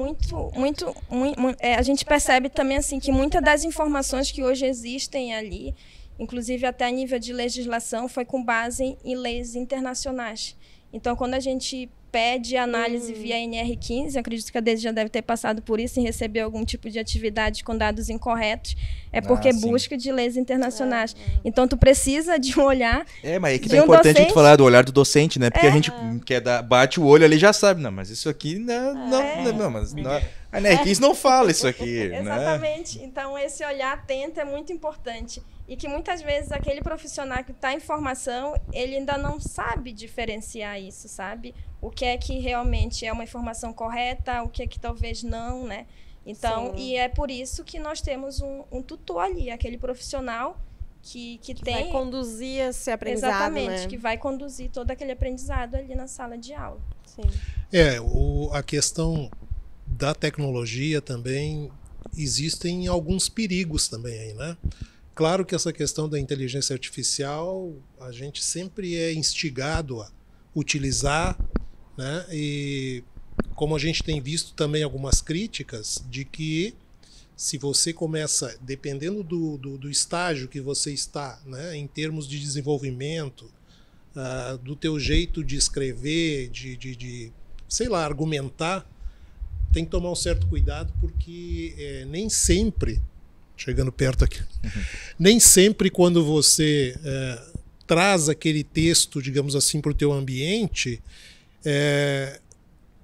a gente percebe também, assim, que muitas das informações que hoje existem ali, inclusive até a nível de legislação, foi com base em leis internacionais. Então, quando a gente pede análise via NR15, acredito que a Deise já deve ter passado por isso, em receber algum tipo de atividade com dados incorretos, porque busca de leis internacionais. Então, tu precisa de um olhar mas é que é importante a gente falar do olhar do docente, né? Porque a gente bate o olho ali e já sabe, não, mas isso aqui a NR15 não fala isso aqui. Exatamente. Né? Então, esse olhar atento é muito importante. E que muitas vezes aquele profissional que está em formação, ele ainda não sabe diferenciar isso, sabe? O que é que realmente é uma informação correta, o que é que talvez não, né? Então, e é por isso que nós temos um tutor ali, aquele profissional que tem... vai conduzir esse aprendizado, exatamente, né? que vai conduzir todo aquele aprendizado ali na sala de aula. Sim. A questão da tecnologia também, existem alguns perigos também aí, né? Claro que essa questão da inteligência artificial, a gente sempre é instigado a utilizar, né? E como a gente tem visto também algumas críticas de que se você começa, dependendo do estágio que você está, né, em termos de desenvolvimento, do teu jeito de escrever, de sei lá, argumentar, tem que tomar um certo cuidado, porque nem sempre, chegando perto aqui, nem sempre quando você traz aquele texto, digamos assim, para o teu ambiente,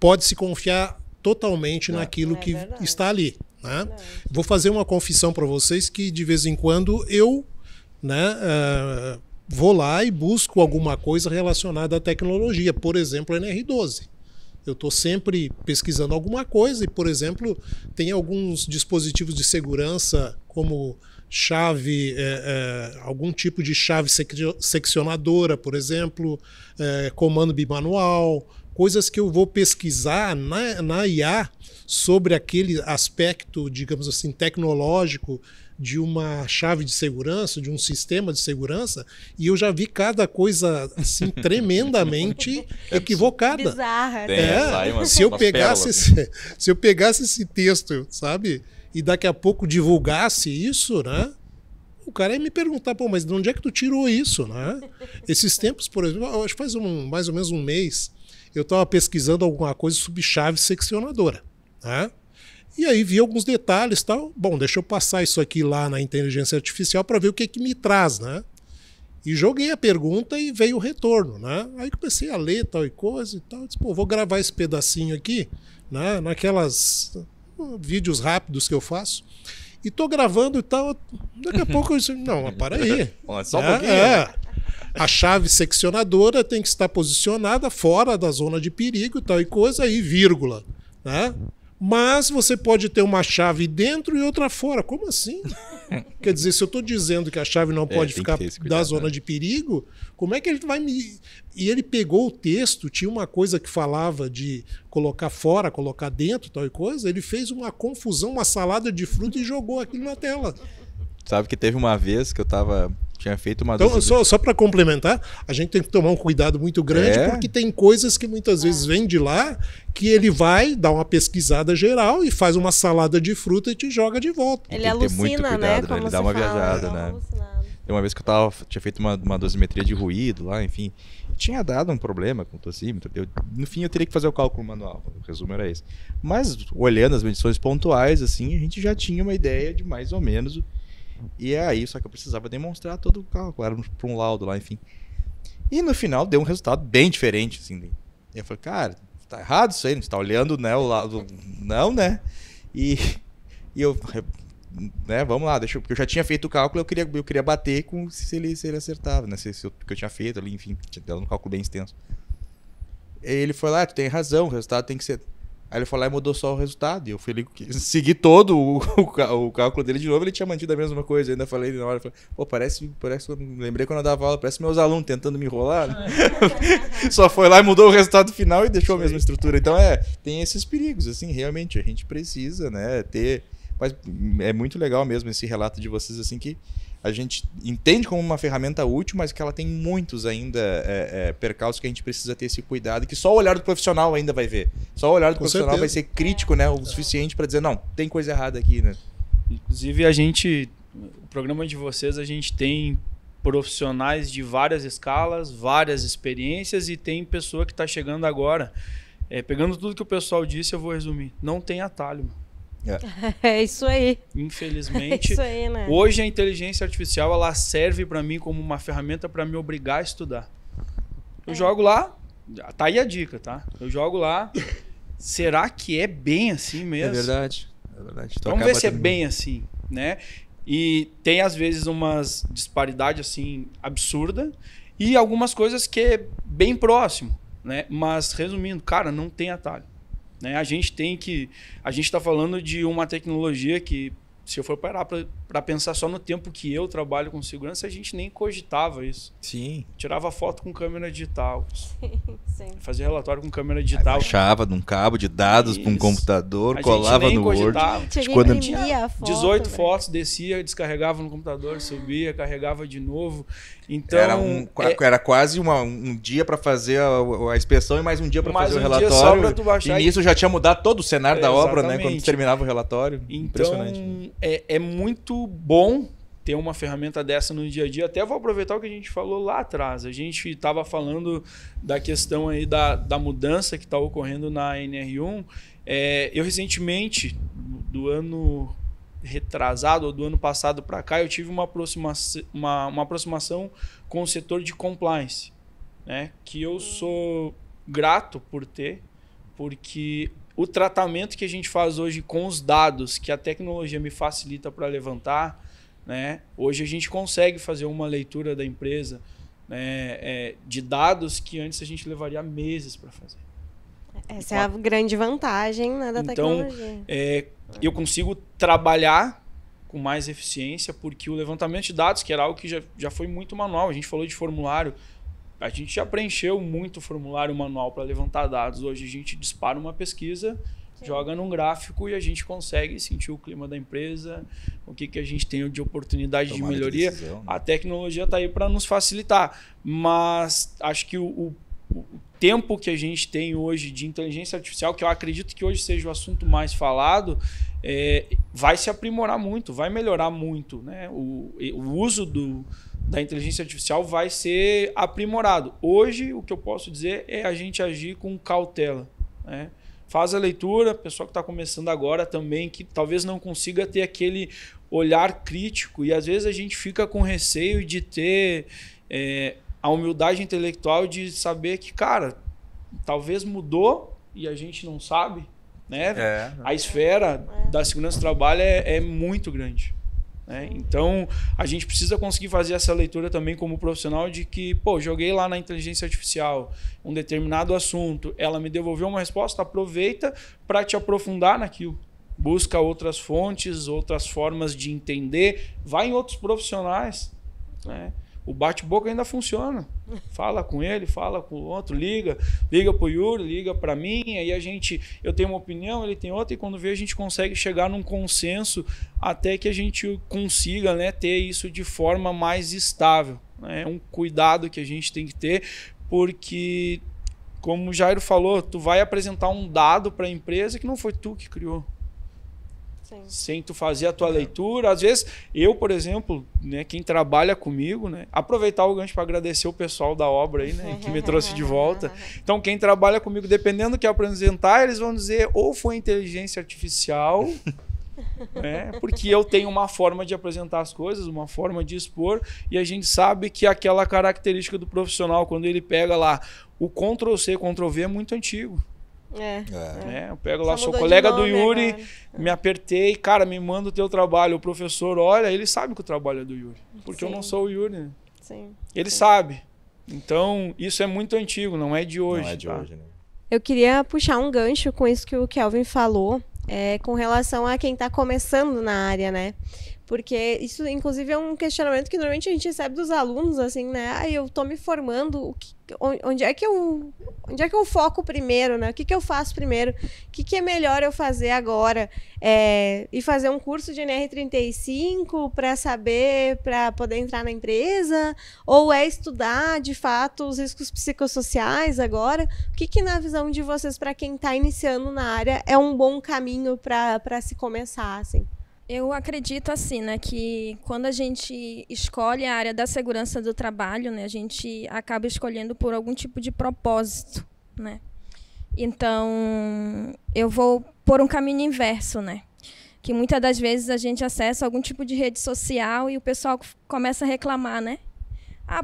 pode-se confiar totalmente naquilo que está ali. Né? Vou fazer uma confissão para vocês que de vez em quando eu, né, vou lá e busco alguma coisa relacionada à tecnologia, por exemplo, a NR12. Eu estou sempre pesquisando alguma coisa e, por exemplo, tem alguns dispositivos de segurança como chave, algum tipo de chave seccionadora, por exemplo, comando bimanual, coisas que eu vou pesquisar na IA sobre aquele aspecto, digamos assim, tecnológico de uma chave de segurança, de um sistema de segurança, e eu já vi cada coisa assim tremendamente equivocada. Bizarra. Se eu pegasse esse texto, sabe, e daqui a pouco divulgasse isso, né? O cara ia me perguntar, pô, mas de onde é que tu tirou isso, né? Esses tempos, por exemplo, acho que faz mais ou menos um mês, eu estava pesquisando alguma coisa sobre chave seccionadora, né? E aí vi alguns detalhes e tal. Bom, deixa eu passar isso aqui lá na inteligência artificial para ver o que me traz, né? E joguei a pergunta e veio o retorno, né? Aí comecei a ler tal e coisa e tal. Disse, pô, vou gravar esse pedacinho aqui, né? Naquelas vídeos rápidos que eu faço. E tô gravando e tal. Daqui a pouco eu disse, não, mas para aí. Só um pouquinho. A chave seccionadora tem que estar posicionada fora da zona de perigo e tal e coisa, aí vírgula, né? Mas você pode ter uma chave dentro e outra fora. Como assim? Quer dizer, se eu estou dizendo que a chave não pode ficar da zona de perigo, como é que ele vai me... E ele pegou o texto, tinha uma coisa que falava de colocar fora, colocar dentro, tal e coisa, ele fez uma confusão, uma salada de fruta e jogou aquilo na tela. Sabe que teve uma vez que eu tinha feito uma... Então, só para complementar, a gente tem que tomar um cuidado muito grande, porque tem coisas que muitas vezes vêm de lá, que ele vai dar uma pesquisada geral e faz uma salada de fruta e te joga de volta. Ele alucina, né? Como ele dá uma viajada, né? Tem uma vez que eu tinha feito uma dosimetria de ruído lá, enfim. Tinha dado um problema com o tossímetro. No fim, eu teria que fazer o cálculo manual. O resumo era esse. Mas, olhando as medições pontuais, assim, a gente já tinha uma ideia de mais ou menos... E é aí, só que eu precisava demonstrar todo o cálculo, era para um laudo lá, enfim. E no final deu um resultado bem diferente, assim. E eu falei, cara, tá errado isso aí, você tá olhando, né, o lado... Não, né? E eu, né, vamos lá, porque eu já tinha feito o cálculo, eu queria bater com se ele acertava, né, porque eu tinha feito ali, enfim, tinha dado um cálculo bem extenso. E ele foi lá, tu tem razão, o resultado tem que ser... Aí ele foi lá e mudou só o resultado. E eu fui segui todo o cálculo dele de novo. Ele tinha mantido a mesma coisa. Eu ainda falei na hora, pô, parece que eu lembrei quando eu dava aula, parece meus alunos tentando me enrolar. Só foi lá e mudou o resultado final e deixou a mesma estrutura. Então tem esses perigos, assim, realmente a gente precisa, né, ter. Mas é muito legal mesmo esse relato de vocês, assim, que a gente entende como uma ferramenta útil, mas que ela tem muitos ainda percalços que a gente precisa ter esse cuidado, que só o olhar do profissional ainda vai ver. Só o olhar do profissional vai ser crítico, né, o suficiente para dizer, não, tem coisa errada aqui, né? Inclusive, o programa de vocês, a gente tem profissionais de várias escalas, várias experiências, e tem pessoa que está chegando agora. Pegando tudo que o pessoal disse, eu vou resumir. Não tem atalho. É isso aí. Infelizmente, isso aí, né? Hoje a inteligência artificial ela serve para mim como uma ferramenta para me obrigar a estudar. Eu jogo lá, tá aí a dica, tá? Eu jogo lá, será que é bem assim mesmo? É verdade. Então, vamos ver se é bem assim, né? E tem às vezes umas disparidades assim absurda e algumas coisas que é bem próximo, né? Mas resumindo, cara, não tem atalho. Né? A gente está falando de uma tecnologia que, se eu for parar para pensar só no tempo que eu trabalho com segurança, a gente nem cogitava isso. Sim. Tirava foto com câmera digital. Sim. Fazia relatório com câmera digital. Baixava de um cabo de dados para um computador, colava no Word. Quando tinha 18 fotos, descia, descarregava no computador, subia, carregava de novo. Então, era quase um dia para fazer a inspeção e mais um dia para fazer o relatório. Só pra tu baixar. E nisso já tinha mudado todo o cenário da obra, né? Quando terminava o relatório. Então, impressionante. É muito bom ter uma ferramenta dessa no dia a dia. Até vou aproveitar o que a gente falou lá atrás. A gente estava falando da questão aí da mudança que está ocorrendo na NR1. Eu recentemente, do ano retrasado ou do ano passado para cá, eu tive uma aproximação com o setor de compliance, né? Que eu sou grato por ter, porque o tratamento que a gente faz hoje com os dados que a tecnologia me facilita para levantar, né? Hoje a gente consegue fazer uma leitura da empresa, né? De dados que antes a gente levaria meses para fazer. Essa é a grande vantagem, né, da tecnologia. Eu consigo trabalhar com mais eficiência, porque o levantamento de dados, que era algo que já foi muito manual, a gente falou de formulário, a gente já preencheu muito formulário manual para levantar dados. Hoje a gente dispara uma pesquisa, joga num gráfico e a gente consegue sentir o clima da empresa, o que a gente tem de oportunidade de melhoria. Decisão, né? A tecnologia está aí para nos facilitar, mas acho que o tempo que a gente tem hoje de inteligência artificial, que eu acredito que hoje seja o assunto mais falado, vai se aprimorar muito, vai melhorar muito, né? O uso da inteligência artificial vai ser aprimorado. Hoje, o que eu posso dizer é a gente agir com cautela, né? Faz a leitura, pessoal que está começando agora também, que talvez não consiga ter aquele olhar crítico, e às vezes a gente fica com receio de ter a humildade intelectual de saber que, cara, talvez mudou e a gente não sabe, né? A esfera da segurança do trabalho é muito grande. Né? Então, a gente precisa conseguir fazer essa leitura também como profissional de que, joguei lá na inteligência artificial um determinado assunto, ela me devolveu uma resposta, aproveita para te aprofundar naquilo. Busca outras fontes, outras formas de entender, vai em outros profissionais, né? O bate-boca ainda funciona. Fala com ele, fala com o outro, liga para o Yuri, liga para mim, aí eu tenho uma opinião, ele tem outra, e quando vê a gente consegue chegar num consenso até que a gente consiga, né, ter isso de forma mais estável. Né? É um cuidado que a gente tem que ter, porque, como o Jairo falou, tu vai apresentar um dado para a empresa que não foi tu que criou. Sem tu fazer a tua leitura. Às vezes, eu, por exemplo, né, quem trabalha comigo, né, aproveitar o gancho para agradecer o pessoal da obra aí, né, que me trouxe de volta. Então, quem trabalha comigo, dependendo do que eu apresentar, eles vão dizer ou foi inteligência artificial, né, porque eu tenho uma forma de apresentar as coisas, uma forma de expor, e a gente sabe que aquela característica do profissional, quando ele pega lá o Ctrl-C, Ctrl-V, é muito antigo. Eu pego lá, sou colega do Yuri, agora. Me apertei, cara, me manda o teu trabalho. O professor olha, ele sabe que o trabalho é do Yuri, porque eu não sou o Yuri, né? Ele sabe. Então, isso é muito antigo, não é de hoje. Não é de hoje, né? Eu queria puxar um gancho com isso que o Kelvin falou, com relação a quem está começando na área, né? Porque isso, inclusive, é um questionamento que normalmente a gente recebe dos alunos, assim, né? Eu tô me formando, onde é que eu foco primeiro, né? O que eu faço primeiro? O que é melhor eu fazer agora? E fazer um curso de NR35 para poder entrar na empresa? Ou estudar, de fato, os riscos psicossociais agora? O que na visão de vocês, para quem está iniciando na área, é um bom caminho para se começar, assim? Eu acredito assim, né, que quando a gente escolhe a área da segurança do trabalho, né, a gente acaba escolhendo por algum tipo de propósito, né? Então, eu vou por um caminho inverso, né? Que muitas das vezes a gente acessa algum tipo de rede social e o pessoal começa a reclamar, né?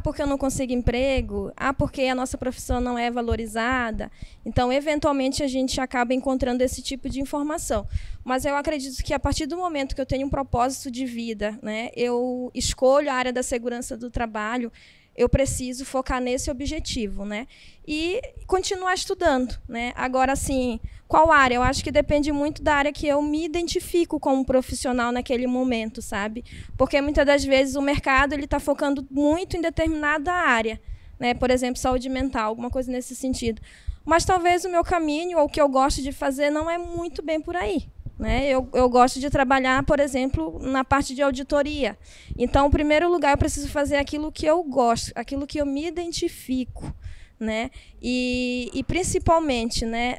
Porque eu não consigo emprego. Porque a nossa profissão não é valorizada. Então, eventualmente, a gente acaba encontrando esse tipo de informação. Mas eu acredito que, a partir do momento que eu tenho um propósito de vida, né, eu escolho a área da segurança do trabalho, eu preciso focar nesse objetivo, né? E continuar estudando, né? Agora, assim, qual área? Eu acho que depende muito da área que eu me identifico como profissional naquele momento, sabe? Porque muitas das vezes o mercado está focando muito em determinada área, né? Por exemplo, saúde mental, alguma coisa nesse sentido. Mas talvez o meu caminho, ou o que eu gosto de fazer, não é muito bem por aí. Né? Eu gosto de trabalhar, por exemplo, na parte de auditoria. Então, em primeiro lugar, eu preciso fazer aquilo que eu gosto, aquilo que eu me identifico. Né? E principalmente, né,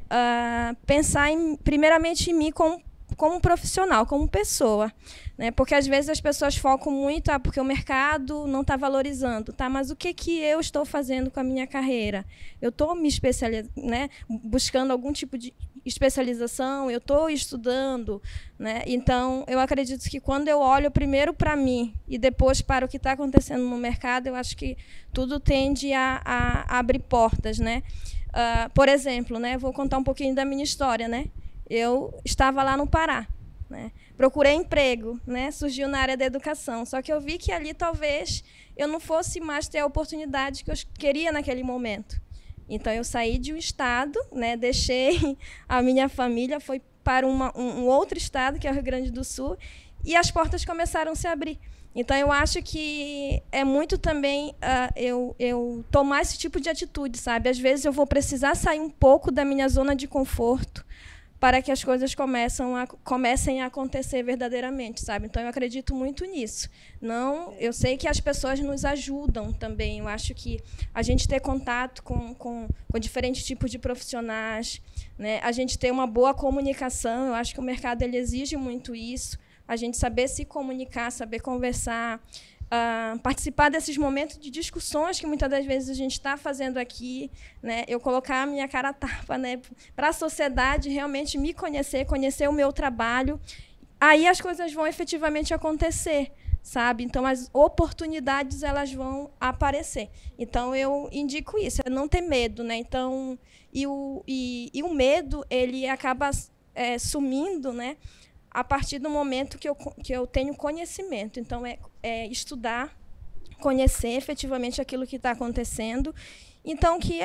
pensar primeiramente em mim como profissional, como pessoa. Né? Porque, às vezes, as pessoas focam muito porque o mercado não está valorizando. Tá? Mas o que eu estou fazendo com a minha carreira? Eu estou me especializando, né? Buscando algum tipo de especialização, eu estou estudando, né? Então, eu acredito que quando eu olho primeiro para mim e depois para o que está acontecendo no mercado, eu acho que tudo tende a abrir portas, né? Por exemplo, né? Vou contar um pouquinho da minha história, né? Eu estava lá no Pará, né? Procurei emprego, né? Surgiu na área da educação, só que eu vi que ali talvez eu não fosse mais ter a oportunidade que eu queria naquele momento. Então, eu saí de um estado, né, deixei a minha família, fui para um outro estado, que é o Rio Grande do Sul, e as portas começaram a se abrir. Então, eu acho que é muito também eu tomar esse tipo de atitude, sabe? Às vezes, eu vou precisar sair um pouco da minha zona de conforto para que as coisas comecem a acontecer verdadeiramente, sabe? Então, eu acredito muito nisso. Não, eu sei que as pessoas nos ajudam também. Eu acho que a gente ter contato com diferentes tipos de profissionais, né? A gente ter uma boa comunicação, eu acho que o mercado ele exige muito isso. A gente saber se comunicar, saber conversar, participar desses momentos de discussões que muitas das vezes a gente está fazendo aqui, né? Eu colocar a minha cara a tapa, né? Para a sociedade realmente me conhecer, conhecer o meu trabalho, aí as coisas vão efetivamente acontecer, sabe? Então, as oportunidades elas vão aparecer. Então, eu indico isso, é não ter medo, né? Então, e o medo ele acaba sumindo, né? A partir do momento que eu tenho conhecimento. Então, é estudar, conhecer efetivamente aquilo que está acontecendo. Então, que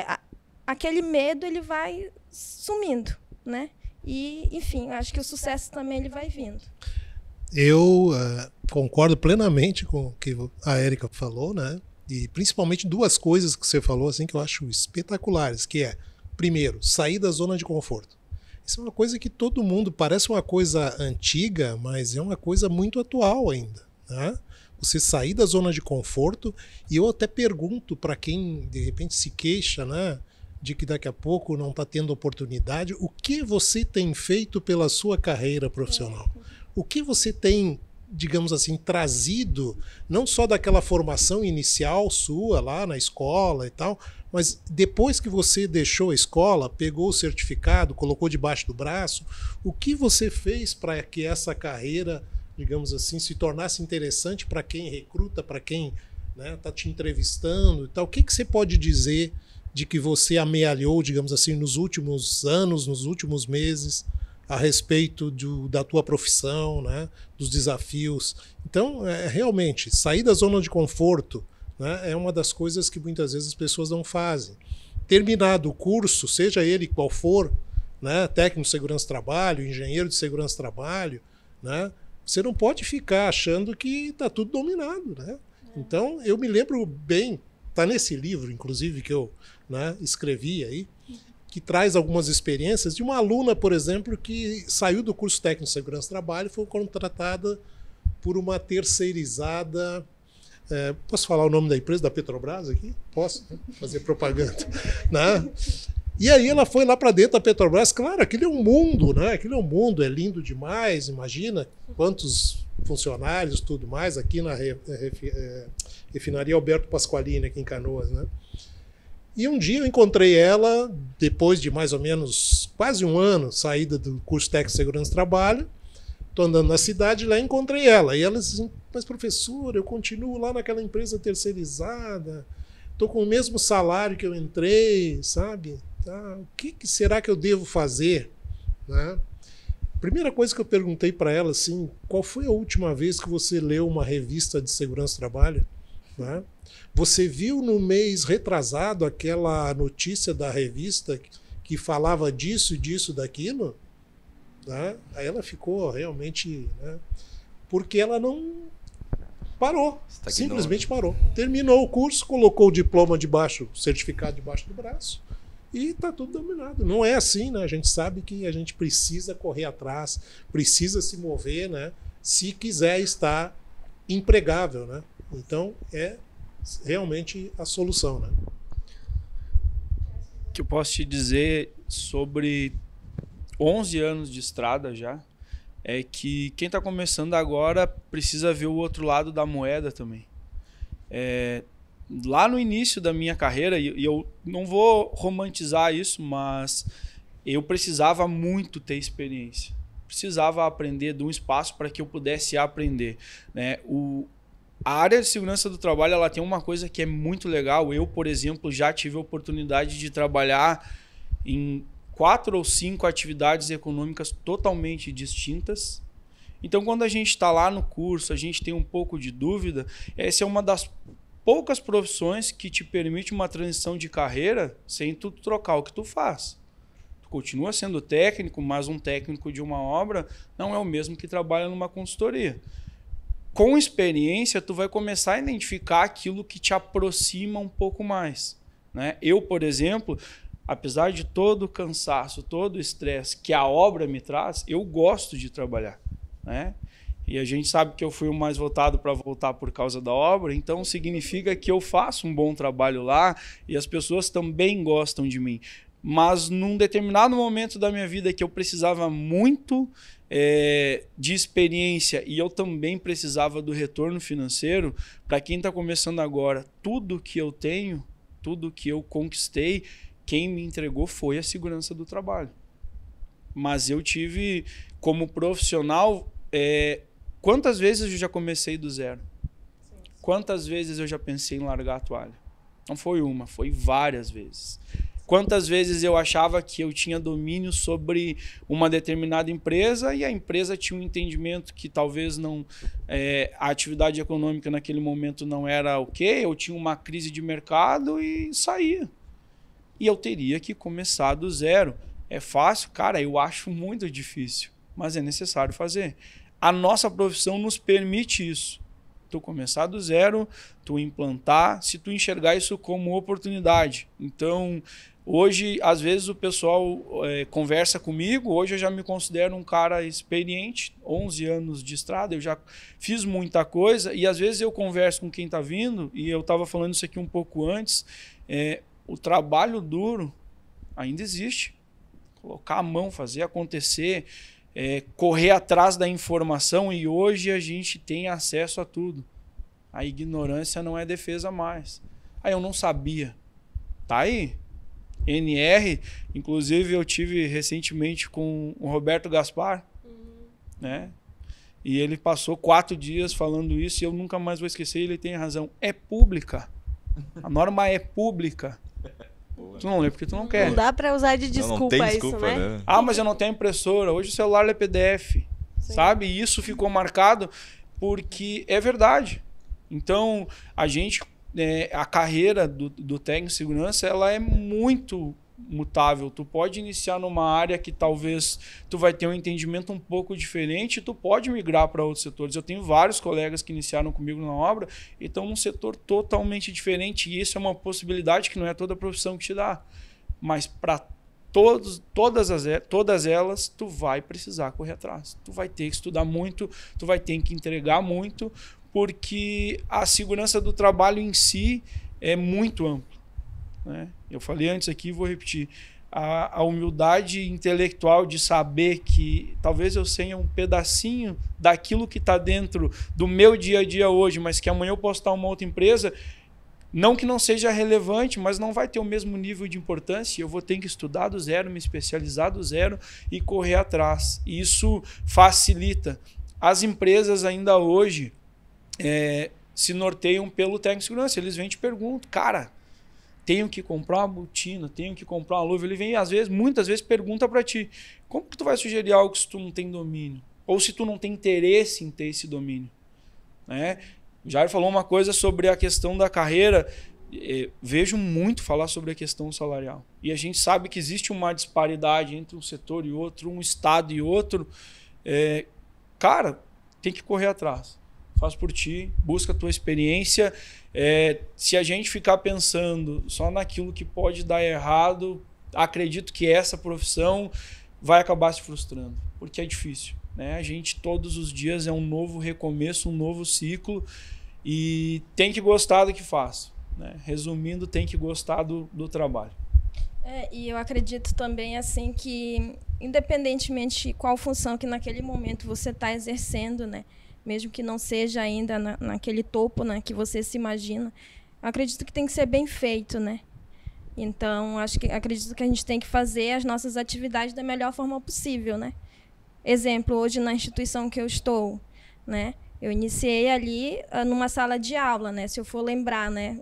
aquele medo ele vai sumindo, né? E, enfim, acho que o sucesso também ele vai vindo. Eu concordo plenamente com o que a Érica falou, né? E principalmente duas coisas que você falou assim, que eu acho espetaculares, que é, primeiro, sair da zona de conforto. Isso é uma coisa que todo mundo, parece uma coisa antiga, mas é uma coisa muito atual ainda, né? Você sair da zona de conforto, e eu até pergunto para quem de repente se queixa, né, de que daqui a pouco não está tendo oportunidade, o que você tem feito pela sua carreira profissional? O que você tem, digamos assim, trazido, não só daquela formação inicial sua lá na escola e tal, mas depois que você deixou a escola, pegou o certificado, colocou debaixo do braço, o que você fez para que essa carreira, digamos assim, se tornasse interessante para quem recruta, para quem está te entrevistando e tal? O que você pode dizer de que você amealhou, digamos assim, nos últimos anos, nos últimos meses, a respeito da tua profissão, né, dos desafios? Então, realmente, sair da zona de conforto, né, é uma das coisas que muitas vezes as pessoas não fazem. Terminado o curso, seja ele qual for, né, técnico de segurança do trabalho, engenheiro de segurança do trabalho, né, você não pode ficar achando que está tudo dominado, né? Então, eu me lembro bem, está nesse livro, inclusive, que eu, né, escrevi aí, que traz algumas experiências de uma aluna, por exemplo, que saiu do curso técnico de segurança do trabalho e foi contratada por uma terceirizada. Posso falar o nome da empresa, da Petrobras aqui? Posso, né? Fazer propaganda. Né? E aí ela foi lá para dentro da Petrobras. Claro, aquilo é um mundo, né? Aquilo é um mundo, é lindo demais. Imagina quantos funcionários, tudo mais, aqui na refinaria Alberto Pasqualini, aqui em Canoas, né? E um dia eu encontrei ela, depois de mais ou menos quase um ano, saída do curso técnico de segurança do trabalho. Estou andando na cidade, lá encontrei ela. E ela disse assim, mas professor, eu continuo lá naquela empresa terceirizada, estou com o mesmo salário que eu entrei, sabe? Tá, o que será que eu devo fazer? Né? Primeira coisa que eu perguntei para ela, assim, qual foi a última vez que você leu uma revista de segurança do trabalho? Né? Você viu no mês retrasado aquela notícia da revista que falava disso, disso, daquilo? Né? Aí ela ficou realmente... Né? Porque ela não parou, simplesmente parou. Terminou o curso, colocou o diploma debaixo, o certificado debaixo do braço e está tudo dominado. Não é assim, né? A gente sabe que a gente precisa correr atrás, precisa se mover, né? Se quiser estar empregável, né? Então, é realmente a solução, né? O que eu posso te dizer sobre 11 anos de estrada já é que quem está começando agora precisa ver o outro lado da moeda também. Lá no início da minha carreira, e eu não vou romantizar isso, mas eu precisava muito ter experiência. Precisava aprender de um espaço para que eu pudesse aprender, né? A área de segurança do trabalho ela tem uma coisa que é muito legal. Eu, por exemplo, já tive a oportunidade de trabalhar em 4 ou 5 atividades econômicas totalmente distintas. Então, quando a gente está lá no curso, a gente tem um pouco de dúvida, essa é uma das poucas profissões que te permitem uma transição de carreira sem tu trocar o que tu faz. Tu continua sendo técnico, mas um técnico de uma obra não é o mesmo que trabalha numa consultoria. Com experiência, tu vai começar a identificar aquilo que te aproxima um pouco mais, né? Eu, por exemplo, apesar de todo o cansaço, todo o estresse que a obra me traz, eu gosto de trabalhar, né? E a gente sabe que eu fui o mais votado para voltar por causa da obra, então significa que eu faço um bom trabalho lá e as pessoas também gostam de mim. Mas num determinado momento da minha vida que eu precisava muito de experiência e eu também precisava do retorno financeiro, para quem está começando agora, tudo que eu tenho, tudo que eu conquistei, quem me entregou foi a segurança do trabalho. Mas eu tive, como profissional, quantas vezes eu já comecei do zero? Quantas vezes eu já pensei em largar a toalha? Não foi uma, foi várias vezes. Quantas vezes eu achava que eu tinha domínio sobre uma determinada empresa e a empresa tinha um entendimento que talvez não a atividade econômica naquele momento não era ok, eu tinha uma crise de mercado e saía. E eu teria que começar do zero. É fácil? Cara, eu acho muito difícil, mas é necessário fazer. A nossa profissão nos permite isso. Tu começar do zero, tu implantar, se tu enxergar isso como oportunidade. Então, hoje, às vezes o pessoal conversa comigo, hoje eu já me considero um cara experiente, 11 anos de estrada, eu já fiz muita coisa e às vezes eu converso com quem está vindo, e eu estava falando isso aqui um pouco antes, o trabalho duro ainda existe. Colocar a mão, fazer acontecer, correr atrás da informação, e hoje a gente tem acesso a tudo. A ignorância não é defesa mais. Eu não sabia. Tá aí. NR, inclusive eu tive recentemente com o Roberto Gaspar, né? E ele passou 4 dias falando isso e eu nunca mais vou esquecer, ele tem razão. É pública. A norma é pública. Tu não lê porque tu não quer. Não dá pra usar de desculpa, não desculpa, isso, né? Mas eu não tenho impressora. Hoje o celular é PDF. Sim. Sabe? E isso ficou marcado porque é verdade. Então, a carreira do técnico de segurança, ela é muito mutável. Tu pode iniciar numa área que talvez tu vai ter um entendimento um pouco diferente, tu pode migrar para outros setores. Eu tenho vários colegas que iniciaram comigo na obra e estão num setor totalmente diferente, e isso é uma possibilidade que não é toda profissão que te dá. Mas para todas elas, tu vai precisar correr atrás. Tu vai ter que estudar muito, tu vai ter que entregar muito, porque a segurança do trabalho em si é muito ampla, né? Eu falei antes aqui e vou repetir. A humildade intelectual de saber que talvez eu tenha um pedacinho daquilo que está dentro do meu dia a dia hoje, mas que amanhã eu posso estar em uma outra empresa, não que não seja relevante, mas não vai ter o mesmo nível de importância. Eu vou ter que estudar do zero, me especializar do zero e correr atrás. E isso facilita. As empresas ainda hoje se norteiam pelo técnico de segurança. Eles vêm e te perguntam, cara, tenho que comprar uma botina, tenho que comprar uma luva. Ele vem, muitas vezes, pergunta para ti, como que tu vai sugerir algo se tu não tem domínio? Ou se tu não tem interesse em ter esse domínio? Né? O Jair falou uma coisa sobre a questão da carreira. Vejo muito falar sobre a questão salarial. E a gente sabe que existe uma disparidade entre um setor e outro, um estado e outro. Cara, tem que correr atrás. Faz por ti, busca a tua experiência. Se a gente ficar pensando só naquilo que pode dar errado, acredito que essa profissão vai acabar se frustrando, porque é difícil, né? A gente todos os dias é um novo recomeço, um novo ciclo, e tem que gostar do que faz, né? Resumindo, tem que gostar do trabalho. E eu acredito também assim que, independentemente de qual função que naquele momento você está exercendo, né? Mesmo que não seja ainda naquele topo, né, que você se imagina, acredito que tem que ser bem feito, né? Então, acredito que a gente tem que fazer as nossas atividades da melhor forma possível, né? Exemplo, hoje na instituição que eu estou, né? Eu iniciei ali numa sala de aula, né? Se eu for lembrar, né,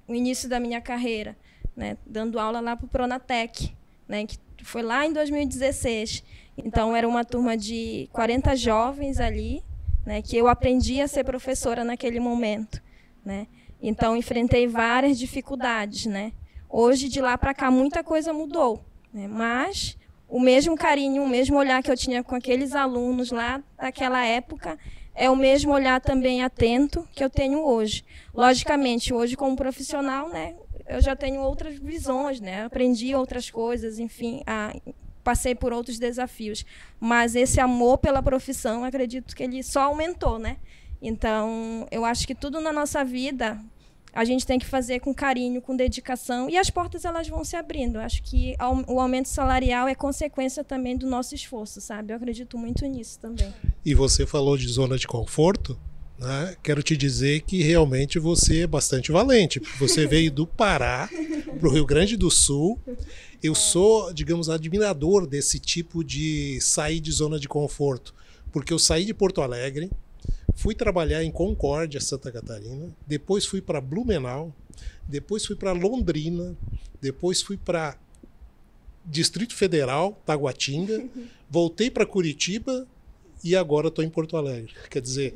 o início da minha carreira, né, dando aula lá para o Pronatec, né, que foi lá em 2016. Então, era uma turma de 40 jovens ali, né, que eu aprendi a ser professora naquele momento, né? Então, enfrentei várias dificuldades, né? Hoje, de lá para cá, muita coisa mudou, né? Mas o mesmo carinho, o mesmo olhar que eu tinha com aqueles alunos lá daquela época é o mesmo olhar também atento que eu tenho hoje. Logicamente, hoje como profissional, né, eu já tenho outras visões, né? Aprendi outras coisas, enfim, passei por outros desafios. Mas esse amor pela profissão, acredito que ele só aumentou, né? Então, eu acho que tudo na nossa vida a gente tem que fazer com carinho, com dedicação, e as portas elas vão se abrindo. Eu acho que o aumento salarial é consequência também do nosso esforço, sabe? Eu acredito muito nisso também. E você falou de zona de conforto, né? Quero te dizer que realmente você é bastante valente, porque você veio do Pará para o Rio Grande do Sul. Eu sou, digamos, admirador desse tipo de sair de zona de conforto, porque eu saí de Porto Alegre, fui trabalhar em Concórdia, Santa Catarina, depois fui para Blumenau, depois fui para Londrina, depois fui para Distrito Federal, Taguatinga, voltei para Curitiba e agora estou em Porto Alegre. Quer dizer,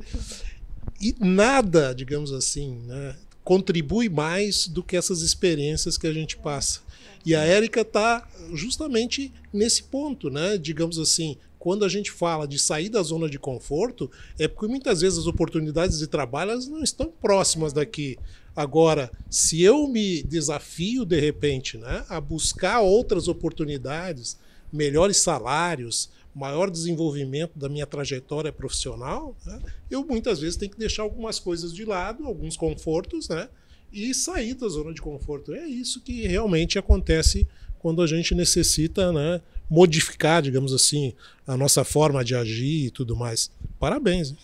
e nada, digamos assim, né, contribui mais do que essas experiências que a gente passa. E a Érica está justamente nesse ponto, né? Digamos assim, quando a gente fala de sair da zona de conforto, é porque muitas vezes as oportunidades de trabalho elas não estão próximas daqui. Agora, se eu me desafio, de repente, né, a buscar outras oportunidades, melhores salários, maior desenvolvimento da minha trajetória profissional, né, eu muitas vezes tenho que deixar algumas coisas de lado, alguns confortos, né, e sair da zona de conforto. É isso que realmente acontece quando a gente necessita, né, modificar, digamos assim, a nossa forma de agir e tudo mais. Parabéns.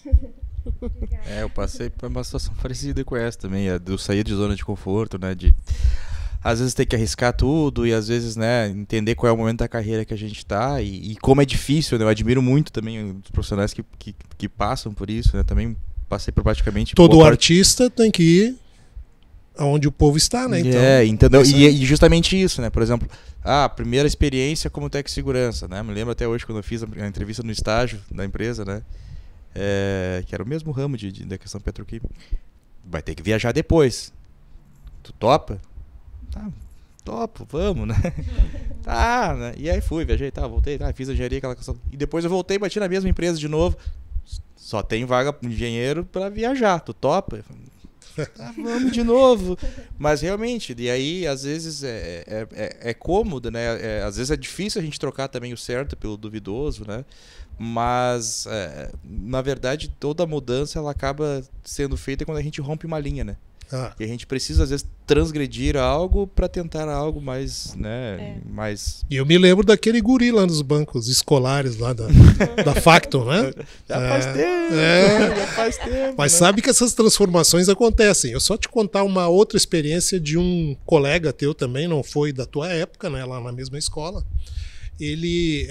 Eu passei por uma situação parecida com essa também, de eu sair de zona de conforto, né, de às vezes ter que arriscar tudo e às vezes, né, entender qual é o momento da carreira que a gente está e como é difícil, né, eu admiro muito também os profissionais que passam por isso, né, também passei por praticamente... Todo artista tem que ir aonde o povo está, né? Então, entendeu? E justamente isso, né? Por exemplo, a primeira experiência como técnico de segurança, né? Me lembro até hoje quando eu fiz a entrevista no estágio da empresa, né? Que era o mesmo ramo da questão petroquímica. Vai ter que viajar depois. Tu topa? Tá, topo, vamos, né? Tá, né? E aí viajei, voltei, fiz a engenharia, aquela questão. E depois eu voltei, bati na mesma empresa de novo. Só tem vaga de engenheiro para viajar, tu topa? Vamos de novo. Mas realmente, e aí às vezes é cômodo, né? Às vezes é difícil a gente trocar também o certo pelo duvidoso, né? Mas na verdade toda mudança ela acaba sendo feita quando a gente rompe uma linha, né? E a gente precisa às vezes transgredir algo para tentar algo mais, né, mais... E eu me lembro daquele guri lá nos bancos escolares lá da Facton, né? Já faz tempo. Mas né? Sabe que essas transformações acontecem. Eu só te contar uma outra experiência de um colega teu também, não foi da tua época, né, lá na mesma escola. Ele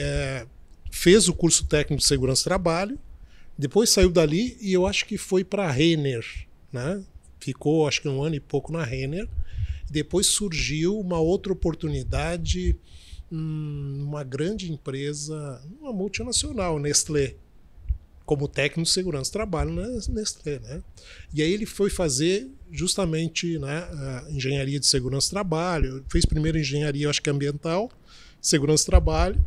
fez o curso técnico de segurança do trabalho, depois saiu dali e eu acho que foi para a Renner, né? Ficou, acho que 1 ano e pouco na Renner. Depois surgiu uma outra oportunidade numa grande empresa, uma multinacional, Nestlé, como técnico de segurança do trabalho na Nestlé, né? E aí ele foi fazer justamente, né, a engenharia de segurança do trabalho. Fez primeiro engenharia, acho que ambiental, segurança do trabalho.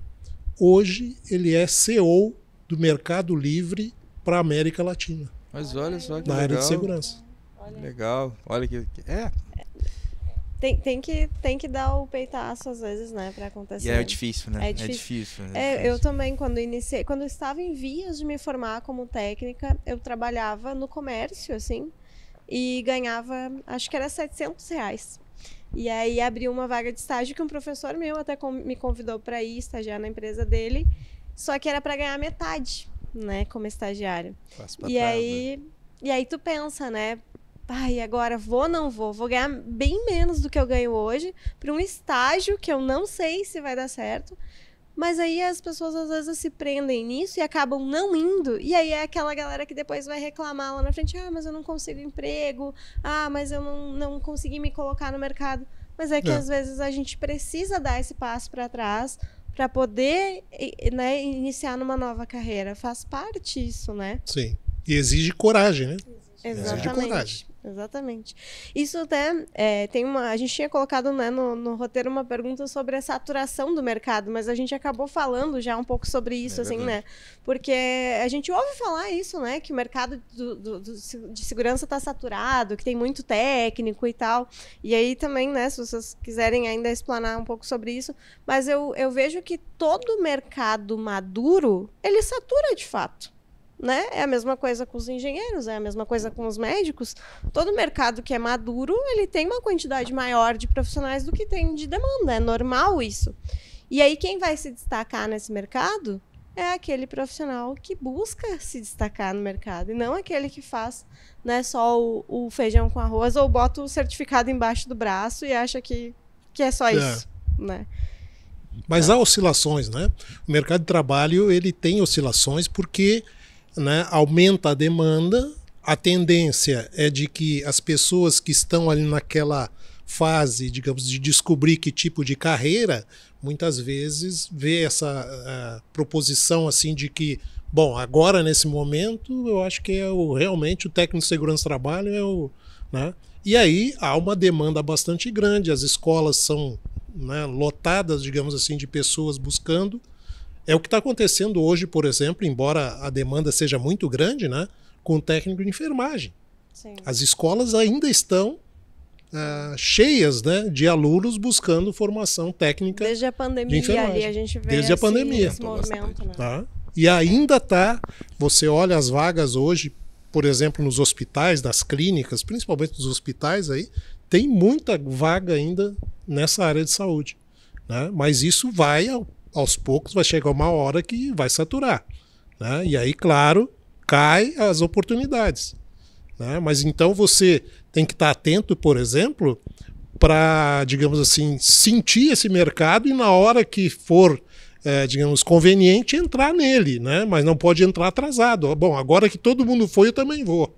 Hoje ele é CEO do Mercado Livre para a América Latina. Mas olha só que na legal. área de segurança. Legal. Olha que Tem que dar o peitaço às vezes, né, para acontecer. E é difícil, né? É difícil. Eu também, quando eu estava em vias de me formar como técnica, eu trabalhava no comércio, assim, e ganhava, acho que era R$700. E aí abriu uma vaga de estágio que um professor meu até me convidou para ir estagiar na empresa dele, só que era para ganhar metade, né, como estagiário. E aí tu pensa, né? E agora vou ou não vou? Vou ganhar bem menos do que eu ganho hoje para um estágio que eu não sei se vai dar certo. Mas aí as pessoas às vezes se prendem nisso e acabam não indo. E aí é aquela galera que depois vai reclamar lá na frente. Mas eu não consigo emprego. Mas eu não consegui me colocar no mercado. Mas é que às vezes a gente precisa dar esse passo para trás para poder, né, iniciar numa nova carreira. Faz parte isso, né? Sim. E exige coragem, né? Exatamente. Exige coragem. Exatamente. Isso até a gente tinha colocado, né, no roteiro uma pergunta sobre a saturação do mercado, mas a gente acabou falando já um pouco sobre isso, assim, né? Porque a gente ouve falar isso, né? Que o mercado de segurança está saturado, que tem muito técnico e tal. E aí também, né, se vocês quiserem ainda explanar um pouco sobre isso, mas eu vejo que todo mercado maduro, ele satura de fato. Né? É a mesma coisa com os engenheiros, é a mesma coisa com os médicos. Todo mercado que é maduro, ele tem uma quantidade maior de profissionais do que tem de demanda. É normal isso. E aí quem vai se destacar nesse mercado é aquele profissional que busca se destacar no mercado e não aquele que faz, né, só o feijão com arroz ou bota o certificado embaixo do braço e acha que é só isso, né? Mas há oscilações, né? O mercado de trabalho, ele tem oscilações porque, né, aumenta a demanda, a tendência é de que as pessoas que estão ali naquela fase, digamos, de descobrir que tipo de carreira, muitas vezes vê essa proposição assim de que, bom, agora nesse momento eu acho que realmente o técnico de segurança do trabalho né? E aí há uma demanda bastante grande, as escolas são, né, lotadas, digamos assim, de pessoas buscando. É o que está acontecendo hoje, por exemplo, embora a demanda seja muito grande, né, com o técnico de enfermagem. Sim. As escolas ainda estão cheias, né, de alunos buscando formação técnica. Desde a pandemia ali a gente vê desde a pandemia. Esse movimento. Né? Tá? E ainda está, você olha as vagas hoje, por exemplo, nos hospitais, nas clínicas, principalmente nos hospitais, aí, tem muita vaga ainda nessa área de saúde. Né? Mas isso vai aos poucos, vai chegar uma hora que vai saturar. Né? E aí, claro, cai as oportunidades. Né? Mas então você tem que estar atento, por exemplo, para, digamos assim, sentir esse mercado e na hora que for, digamos, conveniente, entrar nele. Né? Mas não pode entrar atrasado. Bom, agora que todo mundo foi, eu também vou.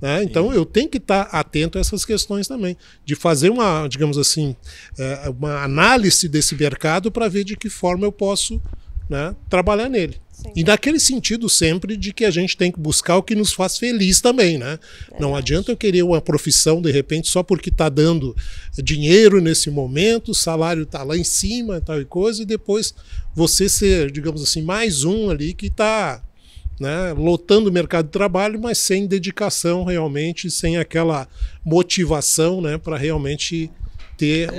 Né? Então eu tenho que estar atento a essas questões também, de fazer uma, digamos assim, uma análise desse mercado para ver de que forma eu posso, né, trabalhar nele. Sim. E naquele sentido sempre de que a gente tem que buscar o que nos faz feliz também, né? Não adianta eu querer uma profissão de repente só porque está dando dinheiro nesse momento, o salário está lá em cima e tal e coisa, e depois você ser, digamos assim, mais um ali que está, né, lotando o mercado de trabalho, mas sem dedicação realmente, sem aquela motivação, né, para realmente ter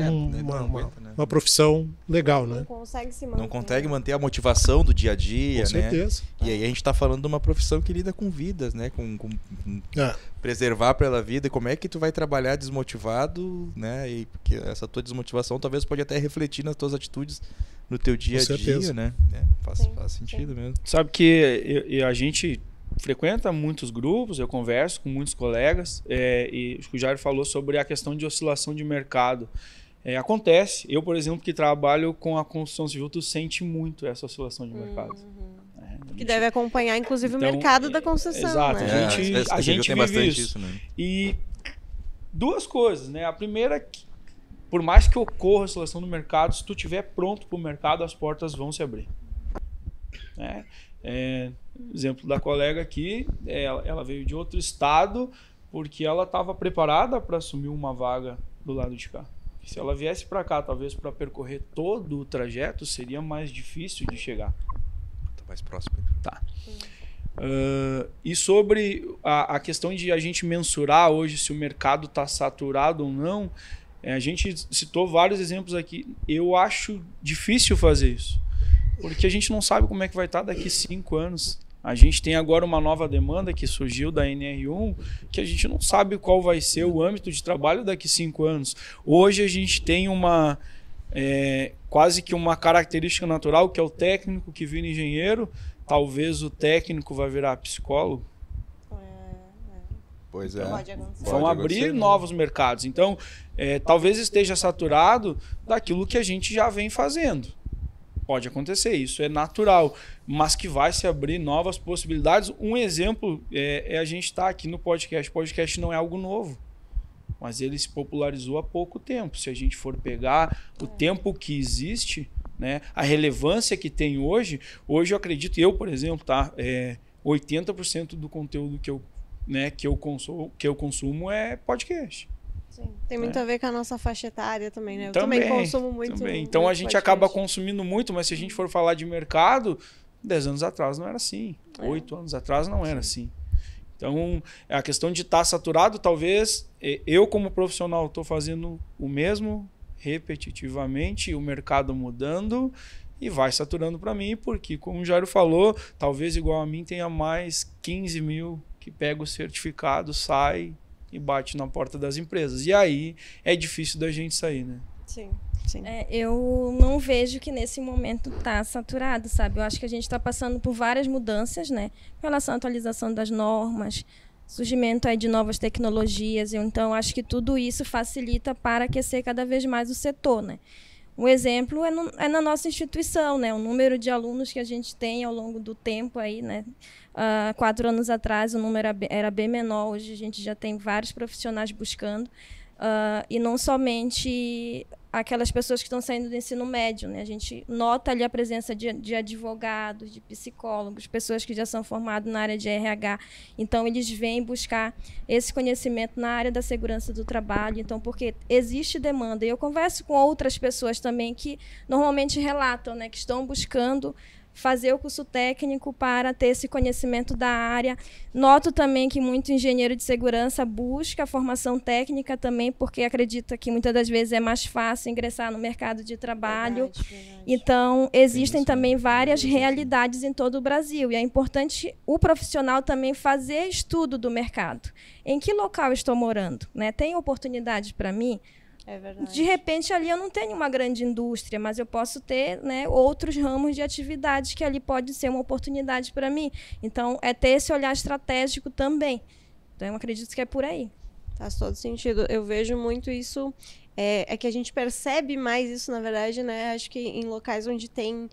uma profissão legal. Né? Não consegue se manter. Não consegue manter a motivação do dia a dia, Com certeza. Né? E aí a gente está falando de uma profissão que lida com vidas, né? Com preservar pela vida. Como é que tu vai trabalhar desmotivado, né? E porque essa tua desmotivação talvez pode até refletir nas tuas atitudes no teu dia a dia, né? Faz sentido mesmo. Sabe que a gente frequenta muitos grupos, eu converso com muitos colegas, e o Jair falou sobre a questão de oscilação de mercado. Acontece. Eu, por exemplo, que trabalho com a construção civil, tu sente muito essa oscilação de mercado. Que deve acompanhar, inclusive, então, o mercado da construção. Exato. Né? A gente tem vive bastante isso. Né? E duas coisas, né? A primeira é que, por mais que ocorra a oscilação do mercado, se tu estiver pronto para o mercado, as portas vão se abrir. Né? Exemplo da colega aqui, ela veio de outro estado porque ela estava preparada para assumir uma vaga do lado de cá. Se ela viesse para cá, talvez para percorrer todo o trajeto, seria mais difícil de chegar. Tá mais próximo. Tá. E sobre a questão de a gente mensurar hoje se o mercado está saturado ou não, a gente citou vários exemplos aqui. Eu acho difícil fazer isso, porque a gente não sabe como é que vai estar daqui 5 anos. A gente tem agora uma nova demanda que surgiu da NR1, que a gente não sabe qual vai ser o âmbito de trabalho daqui 5 anos. Hoje a gente tem quase que uma característica natural, que é o técnico que vira engenheiro. Talvez o técnico vai virar psicólogo. Pois é. Vão abrir novos mercados. Então, talvez esteja saturado daquilo que a gente já vem fazendo. Pode acontecer, isso é natural, mas que vai se abrir novas possibilidades. Um exemplo é a gente estar aqui no podcast. O podcast não é algo novo, mas ele se popularizou há pouco tempo. Se a gente for pegar o tempo que existe, né, a relevância que tem hoje eu acredito, por exemplo, 80% do conteúdo que eu né, que eu consumo é podcast. Sim. Tem muito a ver com a nossa faixa etária também, né? Eu Também consumo muito. Também. Então muito a gente podcast. acaba consumindo muito, mas se a gente for falar de mercado, 10 anos atrás não era assim. 8 anos atrás não era assim. Então, a questão de estar saturado, talvez eu como profissional estou fazendo o mesmo repetitivamente, o mercado mudando e vai saturando para mim, porque como o Jairo falou, talvez igual a mim tenha mais 15 mil que pega o certificado, sai e bate na porta das empresas. E aí é difícil da gente sair, né? Sim, sim. Eu não vejo que nesse momento está saturado, sabe? Eu acho que a gente está passando por várias mudanças, né? Com relação à atualização das normas, surgimento aí de novas tecnologias. Então, acho que tudo isso facilita para aquecer cada vez mais o setor, né? Um exemplo é na nossa instituição, né? O número de alunos que a gente tem ao longo do tempo aí, né? 4 anos atrás o número era bem menor, hoje a gente já tem vários profissionais buscando. E não somente aquelas pessoas que estão saindo do ensino médio, né? A gente nota ali a presença de advogados, de psicólogos, pessoas que já são formadas na área de RH. Então, eles vêm buscar esse conhecimento na área da segurança do trabalho. Então, porque existe demanda. E eu converso com outras pessoas também que normalmente relatam, né? Que estão buscando fazer o curso técnico para ter esse conhecimento da área. Noto também que muito engenheiro de segurança busca a formação técnica também, porque acredita que muitas das vezes é mais fácil ingressar no mercado de trabalho. Verdade. Então, existem também várias realidades em todo o Brasil. E é importante o profissional também fazer estudo do mercado. Em que local estou morando? Né? Tem oportunidade para mim? É verdade. De repente, ali eu não tenho uma grande indústria, mas eu posso ter, né, outros ramos de atividade que ali pode ser uma oportunidade para mim. Então, é ter esse olhar estratégico também. Então, eu acredito que é por aí. Faz todo sentido. Eu vejo muito isso. É que a gente percebe mais isso, na verdade, né? Acho que em locais onde tem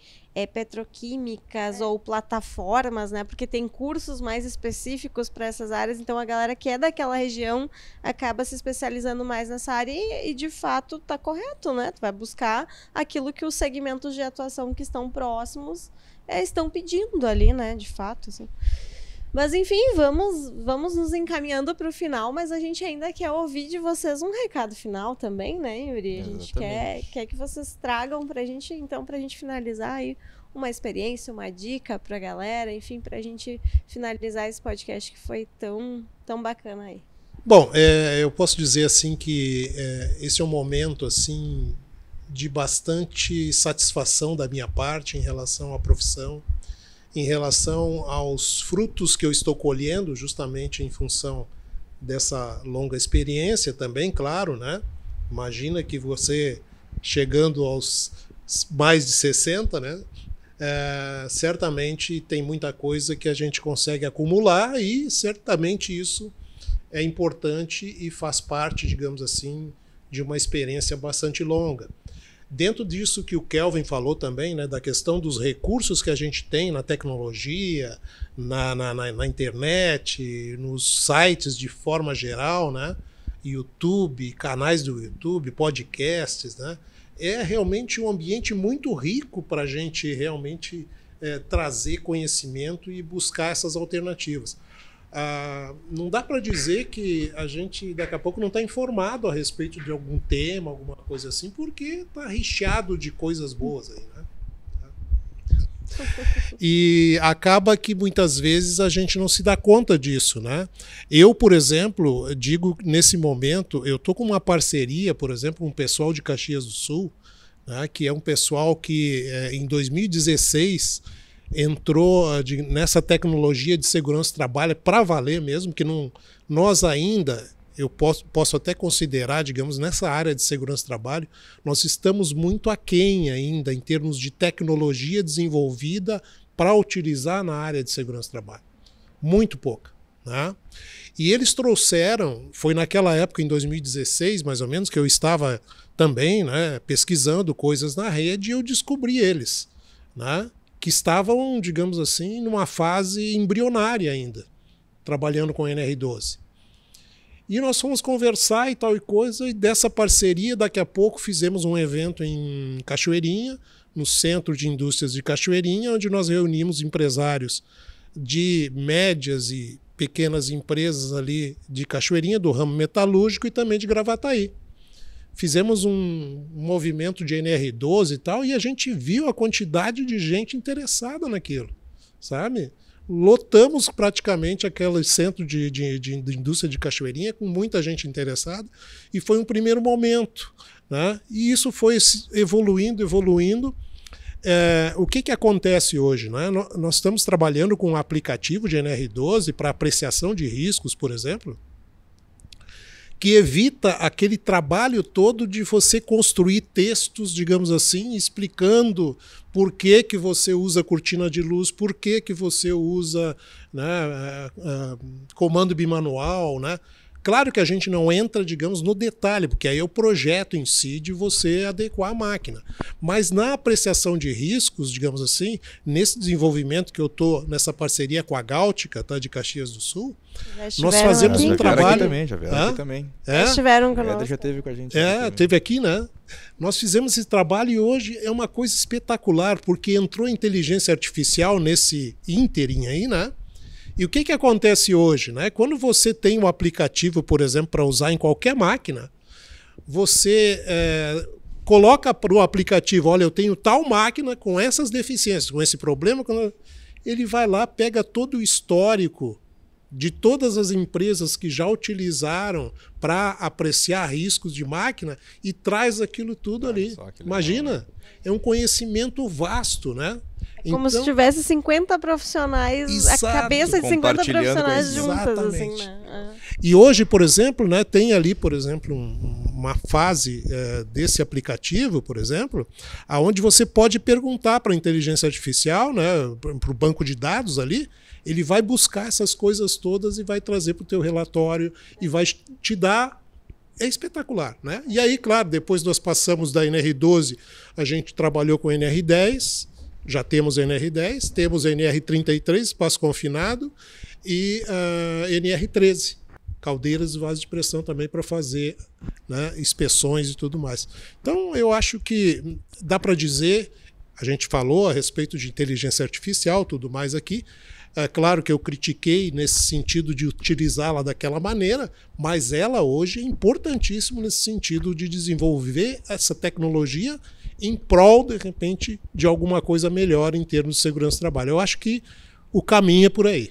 petroquímicas ou plataformas, né? Porque tem cursos mais específicos para essas áreas, então a galera que é daquela região acaba se especializando mais nessa área e de fato tá correto, né? Tu vai buscar aquilo que os segmentos de atuação que estão próximos estão pedindo ali, né? De fato, assim. Mas, enfim, vamos nos encaminhando para o final, mas a gente ainda quer ouvir de vocês um recado final também, né, Yuri? A gente quer que vocês tragam para a gente, então, para a gente finalizar aí uma experiência, uma dica para a galera, enfim, para a gente finalizar esse podcast que foi tão bacana aí. Bom, eu posso dizer assim que esse é um momento assim de bastante satisfação da minha parte em relação à profissão, em relação aos frutos que eu estou colhendo, justamente em função dessa longa experiência também, claro, né? Imagina que você, chegando aos mais de 60, né? Certamente tem muita coisa que a gente consegue acumular e certamente isso é importante e faz parte, digamos assim, de uma experiência bastante longa. Dentro disso que o Kelvin falou também, né, da questão dos recursos que a gente tem na tecnologia, na internet, nos sites de forma geral, né, YouTube, canais do YouTube, podcasts, né, é realmente um ambiente muito rico para a gente realmente trazer conhecimento e buscar essas alternativas. Não dá para dizer que a gente daqui a pouco não está informado a respeito de algum tema, alguma coisa assim, porque está recheado de coisas boas aí, né? E acaba que muitas vezes a gente não se dá conta disso, né? Eu, por exemplo, digo nesse momento, eu estou com uma parceria, por exemplo, com o pessoal de Caxias do Sul, né, que é um pessoal que em 2016 entrou nessa tecnologia de segurança do trabalho para valer mesmo, que não, nós ainda, eu posso até considerar, digamos, nessa área de segurança do trabalho, nós estamos muito aquém ainda em termos de tecnologia desenvolvida para utilizar na área de segurança do trabalho. Muito pouca, né? E eles trouxeram, foi naquela época, em 2016, mais ou menos, que eu estava também, né, pesquisando coisas na rede e eu descobri eles, né? Que estavam, digamos assim, numa fase embrionária ainda, trabalhando com NR12. E nós fomos conversar e tal e coisa, e dessa parceria, daqui a pouco, fizemos um evento em Cachoeirinha, no Centro de Indústrias de Cachoeirinha, onde nós reunimos empresários de médias e pequenas empresas ali de Cachoeirinha, do ramo metalúrgico e também de Gravataí. Fizemos um movimento de NR12 e tal, e a gente viu a quantidade de gente interessada naquilo, sabe? Lotamos praticamente aquele centro de indústria de Cachoeirinha com muita gente interessada, e foi um primeiro momento, né? E isso foi evoluindo. O que acontece hoje, né? Nós estamos trabalhando com um aplicativo de NR12 para apreciação de riscos, por exemplo, que evita aquele trabalho todo de você construir textos, digamos assim, explicando por que você usa cortina de luz, por que você usa, né, comando bimanual, né? Claro que a gente não entra, digamos, no detalhe, porque aí é o projeto em si de você adequar a máquina. Mas na apreciação de riscos, digamos assim, nesse desenvolvimento que eu estou nessa parceria com a Gáutica, tá, de Caxias do Sul, nós fazemos um trabalho... Já vieram aqui também. Eles estiveram conosco. Já teve com a gente. Teve aqui, né? Nós fizemos esse trabalho e hoje é uma coisa espetacular, porque entrou inteligência artificial nesse ínterim aí, né? E o que acontece hoje, né? Quando você tem um aplicativo, por exemplo, para usar em qualquer máquina, você coloca para o aplicativo, olha, eu tenho tal máquina com essas deficiências, com esse problema, ele vai lá, pega todo o histórico de todas as empresas que já utilizaram para apreciar riscos de máquina e traz aquilo tudo ali. Imagina, é um conhecimento vasto, né? Como se tivesse 50 profissionais, exato, a cabeça de 50 profissionais juntas. Assim, né? E hoje, por exemplo, né, tem ali, por exemplo, uma fase desse aplicativo, por exemplo, onde você pode perguntar para a inteligência artificial, né, para o banco de dados ali, ele vai buscar essas coisas todas e vai trazer para o teu relatório e vai te dar... É espetacular, né? E aí, claro, depois nós passamos da NR12, a gente trabalhou com NR10, já temos NR10, temos NR33, espaço confinado, e NR13, caldeiras e vasos de pressão também para fazer, né, inspeções e tudo mais. Então, eu acho que dá para dizer, a gente falou a respeito de inteligência artificial, tudo mais aqui. É claro que eu critiquei nesse sentido de utilizá-la daquela maneira, mas ela hoje é importantíssima nesse sentido de desenvolver essa tecnologia em prol, de repente, de alguma coisa melhor em termos de segurança do trabalho. Eu acho que o caminho é por aí.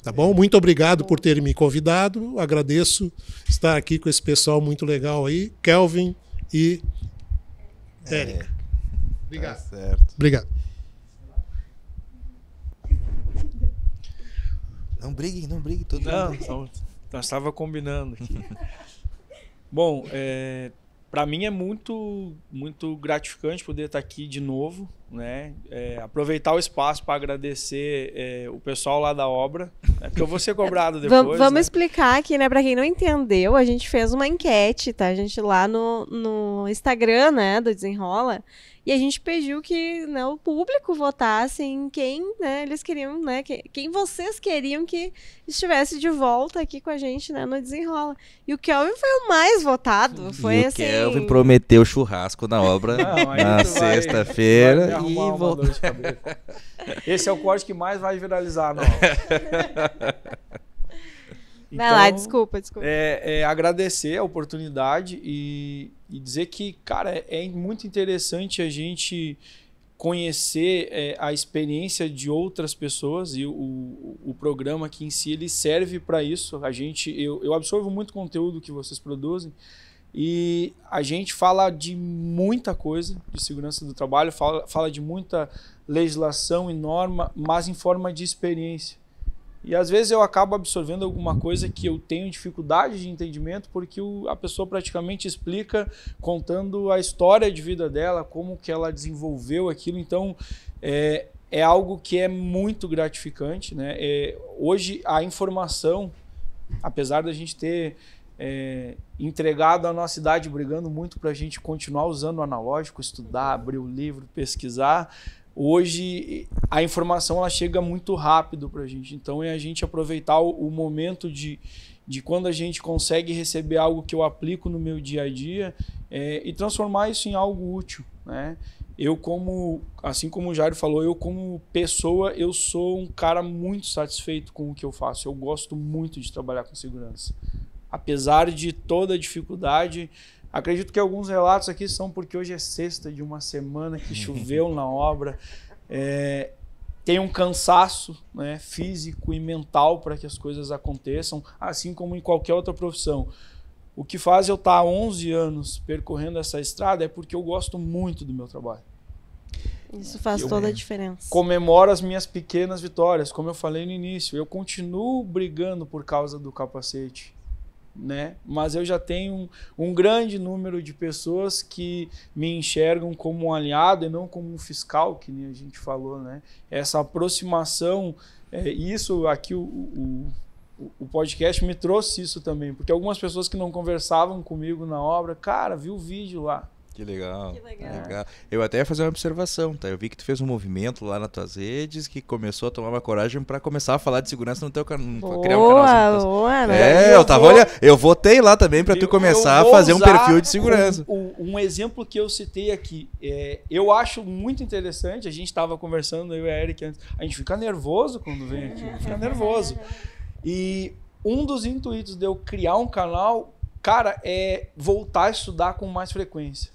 Tá bom? Muito obrigado por terem me convidado. Agradeço estar aqui com esse pessoal muito legal aí, Kelvin e Érica. Obrigado. Tá certo. Obrigado. Não brigue, todo mundo. Nós estávamos combinando aqui. Bom, para mim é muito gratificante poder estar aqui de novo, né? Aproveitar o espaço para agradecer o pessoal lá da obra, né? Porque eu vou ser cobrado depois. Vamos né? explicar aqui, né? Para quem não entendeu, a gente fez uma enquete, tá? A gente lá no Instagram, né, do Desenrola, e a gente pediu que, né, o público votasse em quem, né, eles queriam, né, quem vocês queriam que estivesse de volta aqui com a gente, né, no Desenrola. E o Kelvin foi o mais votado. Foi assim... O Kelvin prometeu churrasco na obra na sexta-feira e voltou. Esse é o corte que mais vai viralizar, não. Vai lá, desculpa. Agradecer a oportunidade e dizer que, cara, é muito interessante a gente conhecer a experiência de outras pessoas e o programa aqui em si, ele serve para isso. Eu absorvo muito conteúdo que vocês produzem e a gente fala de muita coisa de segurança do trabalho, fala de muita legislação e norma, mas em forma de experiência. E às vezes eu acabo absorvendo alguma coisa que eu tenho dificuldade de entendimento porque a pessoa praticamente explica contando a história de vida dela, como que ela desenvolveu aquilo. Então, é algo que é muito gratificante, né? Hoje, a informação, apesar da gente ter entregado a nossa idade brigando muito para a gente continuar usando o analógico, estudar, abrir o livro, pesquisar, hoje a informação ela chega muito rápido para a gente, então é a gente aproveitar o momento de quando a gente consegue receber algo que eu aplico no meu dia a dia e transformar isso em algo útil, né? assim como o Jairo falou, eu como pessoa, eu sou um cara muito satisfeito com o que eu faço. Eu gosto muito de trabalhar com segurança. Apesar de toda a dificuldade, acredito que alguns relatos aqui são porque hoje é sexta de uma semana que choveu na obra. Tem um cansaço, né, físico e mental para que as coisas aconteçam, assim como em qualquer outra profissão. O que faz eu estar há 11 anos percorrendo essa estrada é porque eu gosto muito do meu trabalho. Isso faz toda a diferença. Comemoro as minhas pequenas vitórias, como eu falei no início. Eu continuo brigando por causa do capacete, né? Mas eu já tenho um grande número de pessoas que me enxergam como um aliado e não como um fiscal, que nem a gente falou, né? Essa aproximação, isso aqui o podcast me trouxe isso também, porque algumas pessoas que não conversavam comigo na obra, cara, viu o vídeo lá. Que legal. Que legal. Eu até ia fazer uma observação, tá? Eu vi que tu fez um movimento lá nas tuas redes que começou a tomar uma coragem pra começar a falar de segurança no teu canal. Criar um canal. Boa, né? Eu tava olhando. Eu votei lá também pra tu começar a fazer um perfil de segurança. Um exemplo que eu citei aqui, eu acho muito interessante, a gente tava conversando, eu e a Eric antes, a gente fica nervoso quando vem aqui, fica nervoso. E um dos intuitos de eu criar um canal, cara, é voltar a estudar com mais frequência.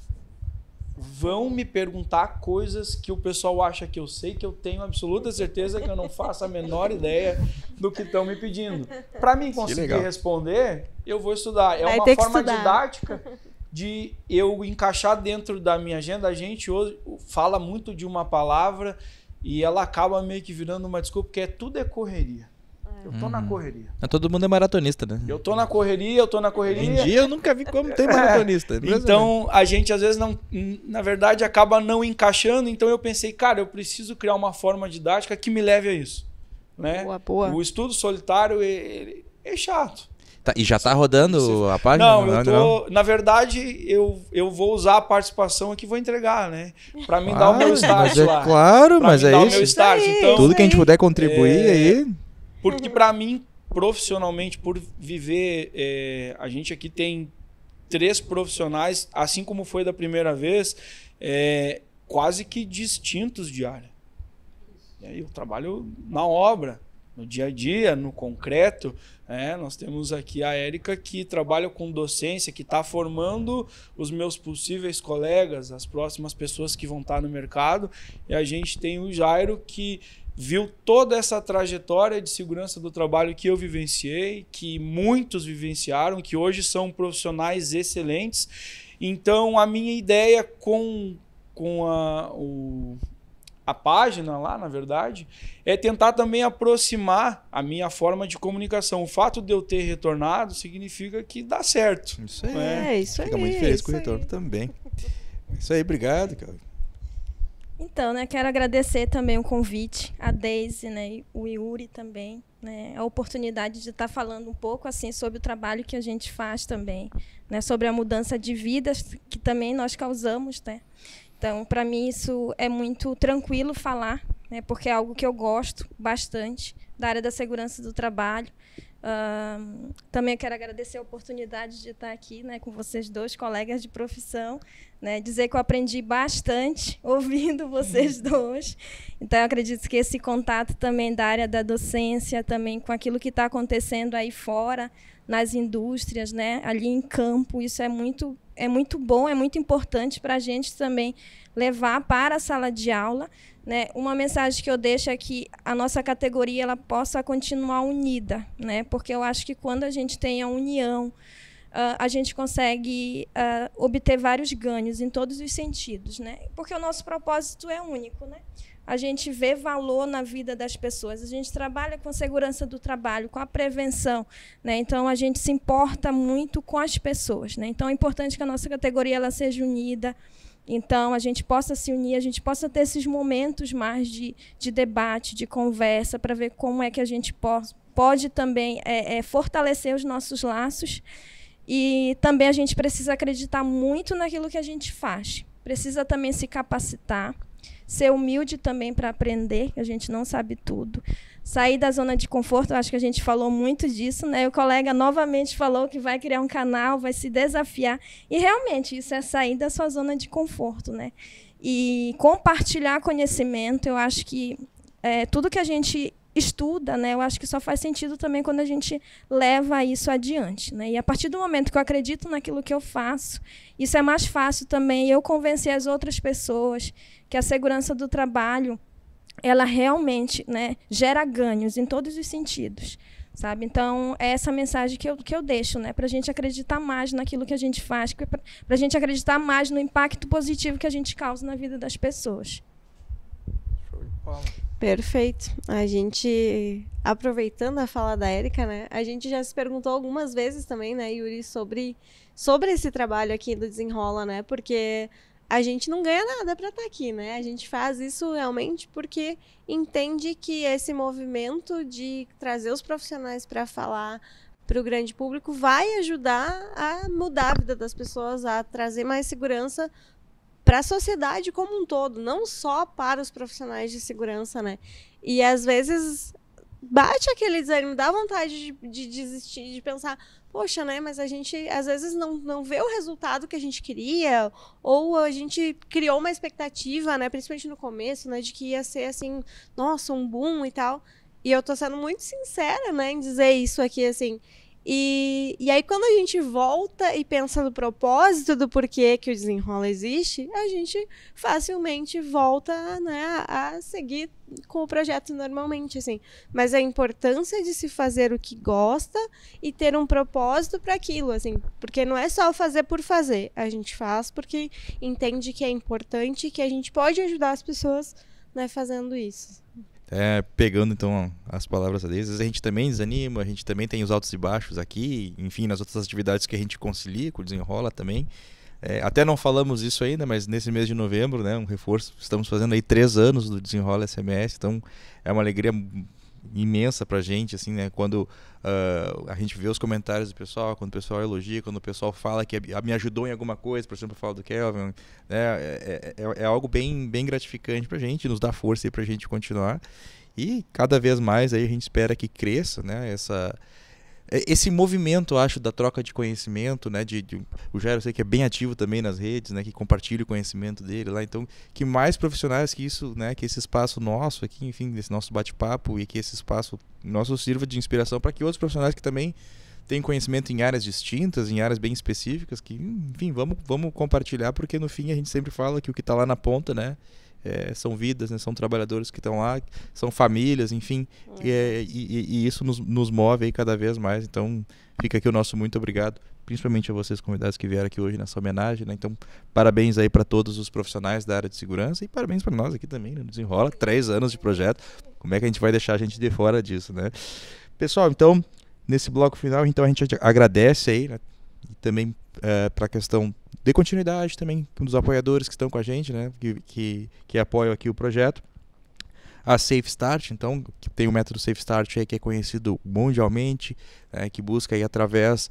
Vão me perguntar coisas que o pessoal acha que eu sei, que eu tenho absoluta certeza que eu não faço a menor ideia do que estão me pedindo. Para mim conseguir responder, eu vou estudar. É uma forma didática de eu encaixar dentro da minha agenda. A gente hoje fala muito de uma palavra e ela acaba meio que virando uma desculpa, porque tudo é correria. Eu tô na correria. Todo mundo é maratonista, né? Eu tô na correria. Em dia eu nunca vi como tem maratonista. Então, a gente às vezes não, na verdade, acaba não encaixando. Então eu pensei, cara, eu preciso criar uma forma didática que me leve a isso. Né? Boa. O estudo solitário é chato. Tá, e já tá rodando a página? Não, na verdade, eu vou usar a participação aqui e vou entregar, né? Pra mim dar o meu start lá. Claro, mas é isso. Meu start. Então, tudo que a gente puder contribuir aí... Porque para mim, profissionalmente, por viver, a gente aqui tem 3 profissionais, assim como foi da primeira vez, quase que distintos de área. Eu trabalho na obra, no dia a dia, no concreto. Nós temos aqui a Érica, que trabalha com docência, que está formando os meus possíveis colegas, as próximas pessoas que vão estar no mercado. E a gente tem o Jairo, que viu toda essa trajetória de segurança do trabalho que eu vivenciei, que muitos vivenciaram, que hoje são profissionais excelentes. Então, a minha ideia com a página lá, na verdade, é tentar também aproximar a minha forma de comunicação. O fato de eu ter retornado significa que dá certo. Isso aí. Isso aí. Fica muito feliz com o retorno também. Isso aí, obrigado, cara. Então, né, quero agradecer também o convite, a Deise, né, o Yuri também, né, a oportunidade de estar falando um pouco assim sobre o trabalho que a gente faz também, né, sobre a mudança de vidas que também nós causamos, né. Então, para mim isso é muito tranquilo falar, né, porque é algo que eu gosto bastante da área da segurança do trabalho. Também quero agradecer a oportunidade de estar aqui, né, com vocês dois, colegas de profissão, né, dizer que eu aprendi bastante ouvindo vocês dois. Então, eu acredito que esse contato também da área da docência, também com aquilo que está acontecendo aí fora, nas indústrias, né, ali em campo, isso é muito bom, é muito importante para a gente também levar para a sala de aula, né? Uma mensagem que eu deixo é que a nossa categoria ela possa continuar unida, né? Porque eu acho que quando a gente tem a união, a gente consegue obter vários ganhos em todos os sentidos, né? Porque o nosso propósito é único, né? A gente vê valor na vida das pessoas, a gente trabalha com segurança do trabalho, com a prevenção, né? Então a gente se importa muito com as pessoas, né? Então é importante que a nossa categoria ela seja unida. Então, a gente possa se unir, a gente possa ter esses momentos mais de debate, de conversa, para ver como é que a gente pode também fortalecer os nossos laços. E também a gente precisa acreditar muito naquilo que a gente faz. Precisa também se capacitar, ser humilde também para aprender, que a gente não sabe tudo. Sair da zona de conforto, eu acho que a gente falou muito disso, né? O colega novamente falou que vai criar um canal, vai se desafiar. E, realmente, isso é sair da sua zona de conforto, né? E compartilhar conhecimento, eu acho que tudo que a gente estuda, né, eu acho que só faz sentido também quando a gente leva isso adiante, né? E a partir do momento que eu acredito naquilo que eu faço, isso é mais fácil também eu convencer as outras pessoas que a segurança do trabalho, ela realmente, né, gera ganhos em todos os sentidos, sabe? Então, é essa mensagem que eu deixo, né, para a gente acreditar mais naquilo que a gente faz, para a gente acreditar mais no impacto positivo que a gente causa na vida das pessoas. Show de bola. Perfeito. A gente, aproveitando a fala da Érica, né? A gente já se perguntou algumas vezes também, né, Yuri, sobre esse trabalho aqui do Desenrola, né? Porque a gente não ganha nada para estar aqui, né? A gente faz isso realmente porque entende que esse movimento de trazer os profissionais para falar para o grande público vai ajudar a mudar a vida das pessoas, a trazer mais segurança para a sociedade como um todo, não só para os profissionais de segurança, né? E às vezes bate aquele desânimo, dá vontade de desistir, de pensar, poxa, né? Mas a gente às vezes não vê o resultado que a gente queria, ou a gente criou uma expectativa, né? Principalmente no começo, né? De que ia ser assim, nossa, um boom e tal. E eu tô sendo muito sincera, né? Em dizer isso aqui, assim. E aí, quando a gente volta e pensa no propósito do porquê que o Desenrola existe, a gente facilmente volta, né, a seguir com o projeto normalmente, assim. Mas a importância de se fazer o que gosta e ter um propósito para aquilo, assim. Porque não é só fazer por fazer. A gente faz porque entende que é importante, que a gente pode ajudar as pessoas, né, fazendo isso. Pegando então as palavras deles, a gente também desanima, a gente também tem os altos e baixos aqui, enfim, nas outras atividades que a gente concilia, com o Desenrola também. Até não falamos isso ainda, mas nesse mês de novembro, né, um reforço, estamos fazendo aí 3 anos do Desenrola SMS, então é uma alegria imensa pra gente, assim, né, quando a gente vê os comentários do pessoal, quando o pessoal elogia, quando o pessoal fala que me ajudou em alguma coisa, por exemplo, eu falo do Kelvin, né, é algo bem, bem gratificante pra gente, nos dá força aí pra gente continuar, e cada vez mais aí a gente espera que cresça, né, esse movimento, acho, da troca de conhecimento, né, o Jairo, eu sei que é bem ativo também nas redes, né, que compartilha o conhecimento dele lá, então que mais profissionais que isso, né, que esse espaço nosso aqui, enfim, desse nosso bate-papo, e que esse espaço nosso sirva de inspiração para que outros profissionais que também têm conhecimento em áreas distintas, em áreas bem específicas, que, enfim, vamos compartilhar, porque no fim a gente sempre fala que o que está lá na ponta, né, são vidas, né, são trabalhadores que estão lá, são famílias, enfim, e isso nos move aí cada vez mais. Então fica aqui o nosso muito obrigado, principalmente a vocês convidados que vieram aqui hoje nessa homenagem, né? Então parabéns aí para todos os profissionais da área de segurança e parabéns para nós aqui também, né? Desenrola 3 anos de projeto, como é que a gente vai deixar a gente de fora disso, né? Pessoal, então nesse bloco final, então a gente agradece aí, né? E também para a questão de continuidade também dos apoiadores que estão com a gente, né, que apoiam aqui o projeto. A Safe Start, então, que tem o método Safe Start aí, que é conhecido mundialmente, que busca aí, através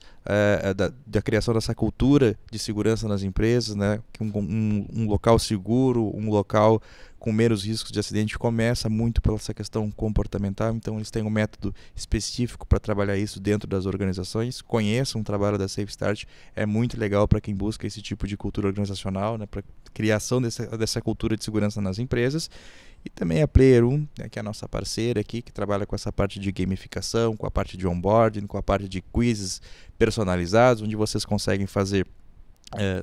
da criação dessa cultura de segurança nas empresas, né, que um local seguro, um local com menos riscos de acidente, começa muito pela essa questão comportamental. Então eles têm um método específico para trabalhar isso dentro das organizações. Conheçam o trabalho da Safe Start, é muito legal para quem busca esse tipo de cultura organizacional, né, para criação dessa cultura de segurança nas empresas. E também a Player 1, né, que é a nossa parceira aqui, que trabalha com essa parte de gamificação, com a parte de onboarding, com a parte de quizzes personalizados, onde vocês conseguem fazer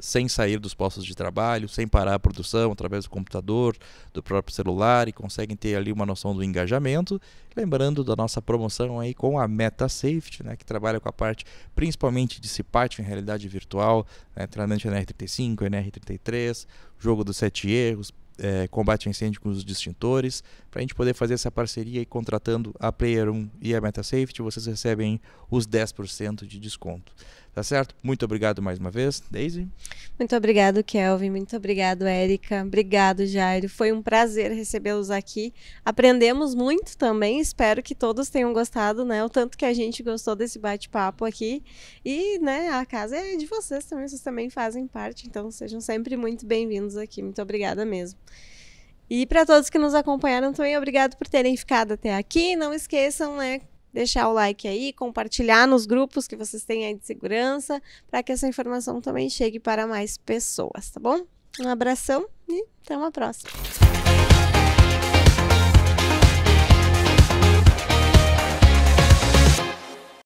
sem sair dos postos de trabalho, sem parar a produção, através do computador, do próprio celular, e conseguem ter ali uma noção do engajamento. Lembrando da nossa promoção aí com a MetaSafety, né, que trabalha com a parte principalmente de CPAT em realidade virtual, né, treinamento NR35, NR33, jogo dos 7 erros, combate a incêndio com os distintores. Para a gente poder fazer essa parceria e contratando a Player 1 e a MetaSafety, vocês recebem os 10% de desconto. Tá certo? Muito obrigado mais uma vez, Daisy. Muito obrigado, Kelvin. Muito obrigado, Érica. Obrigado, Jairo. Foi um prazer recebê-los aqui. Aprendemos muito também. Espero que todos tenham gostado, né? O tanto que a gente gostou desse bate-papo aqui. E, né, a casa é de vocês também. Vocês também fazem parte. Então, sejam sempre muito bem-vindos aqui. Muito obrigada mesmo. E para todos que nos acompanharam também, obrigado por terem ficado até aqui. Não esqueçam, né? Deixar o like aí, compartilhar nos grupos que vocês têm aí de segurança, para que essa informação também chegue para mais pessoas, tá bom? Um abração e até uma próxima.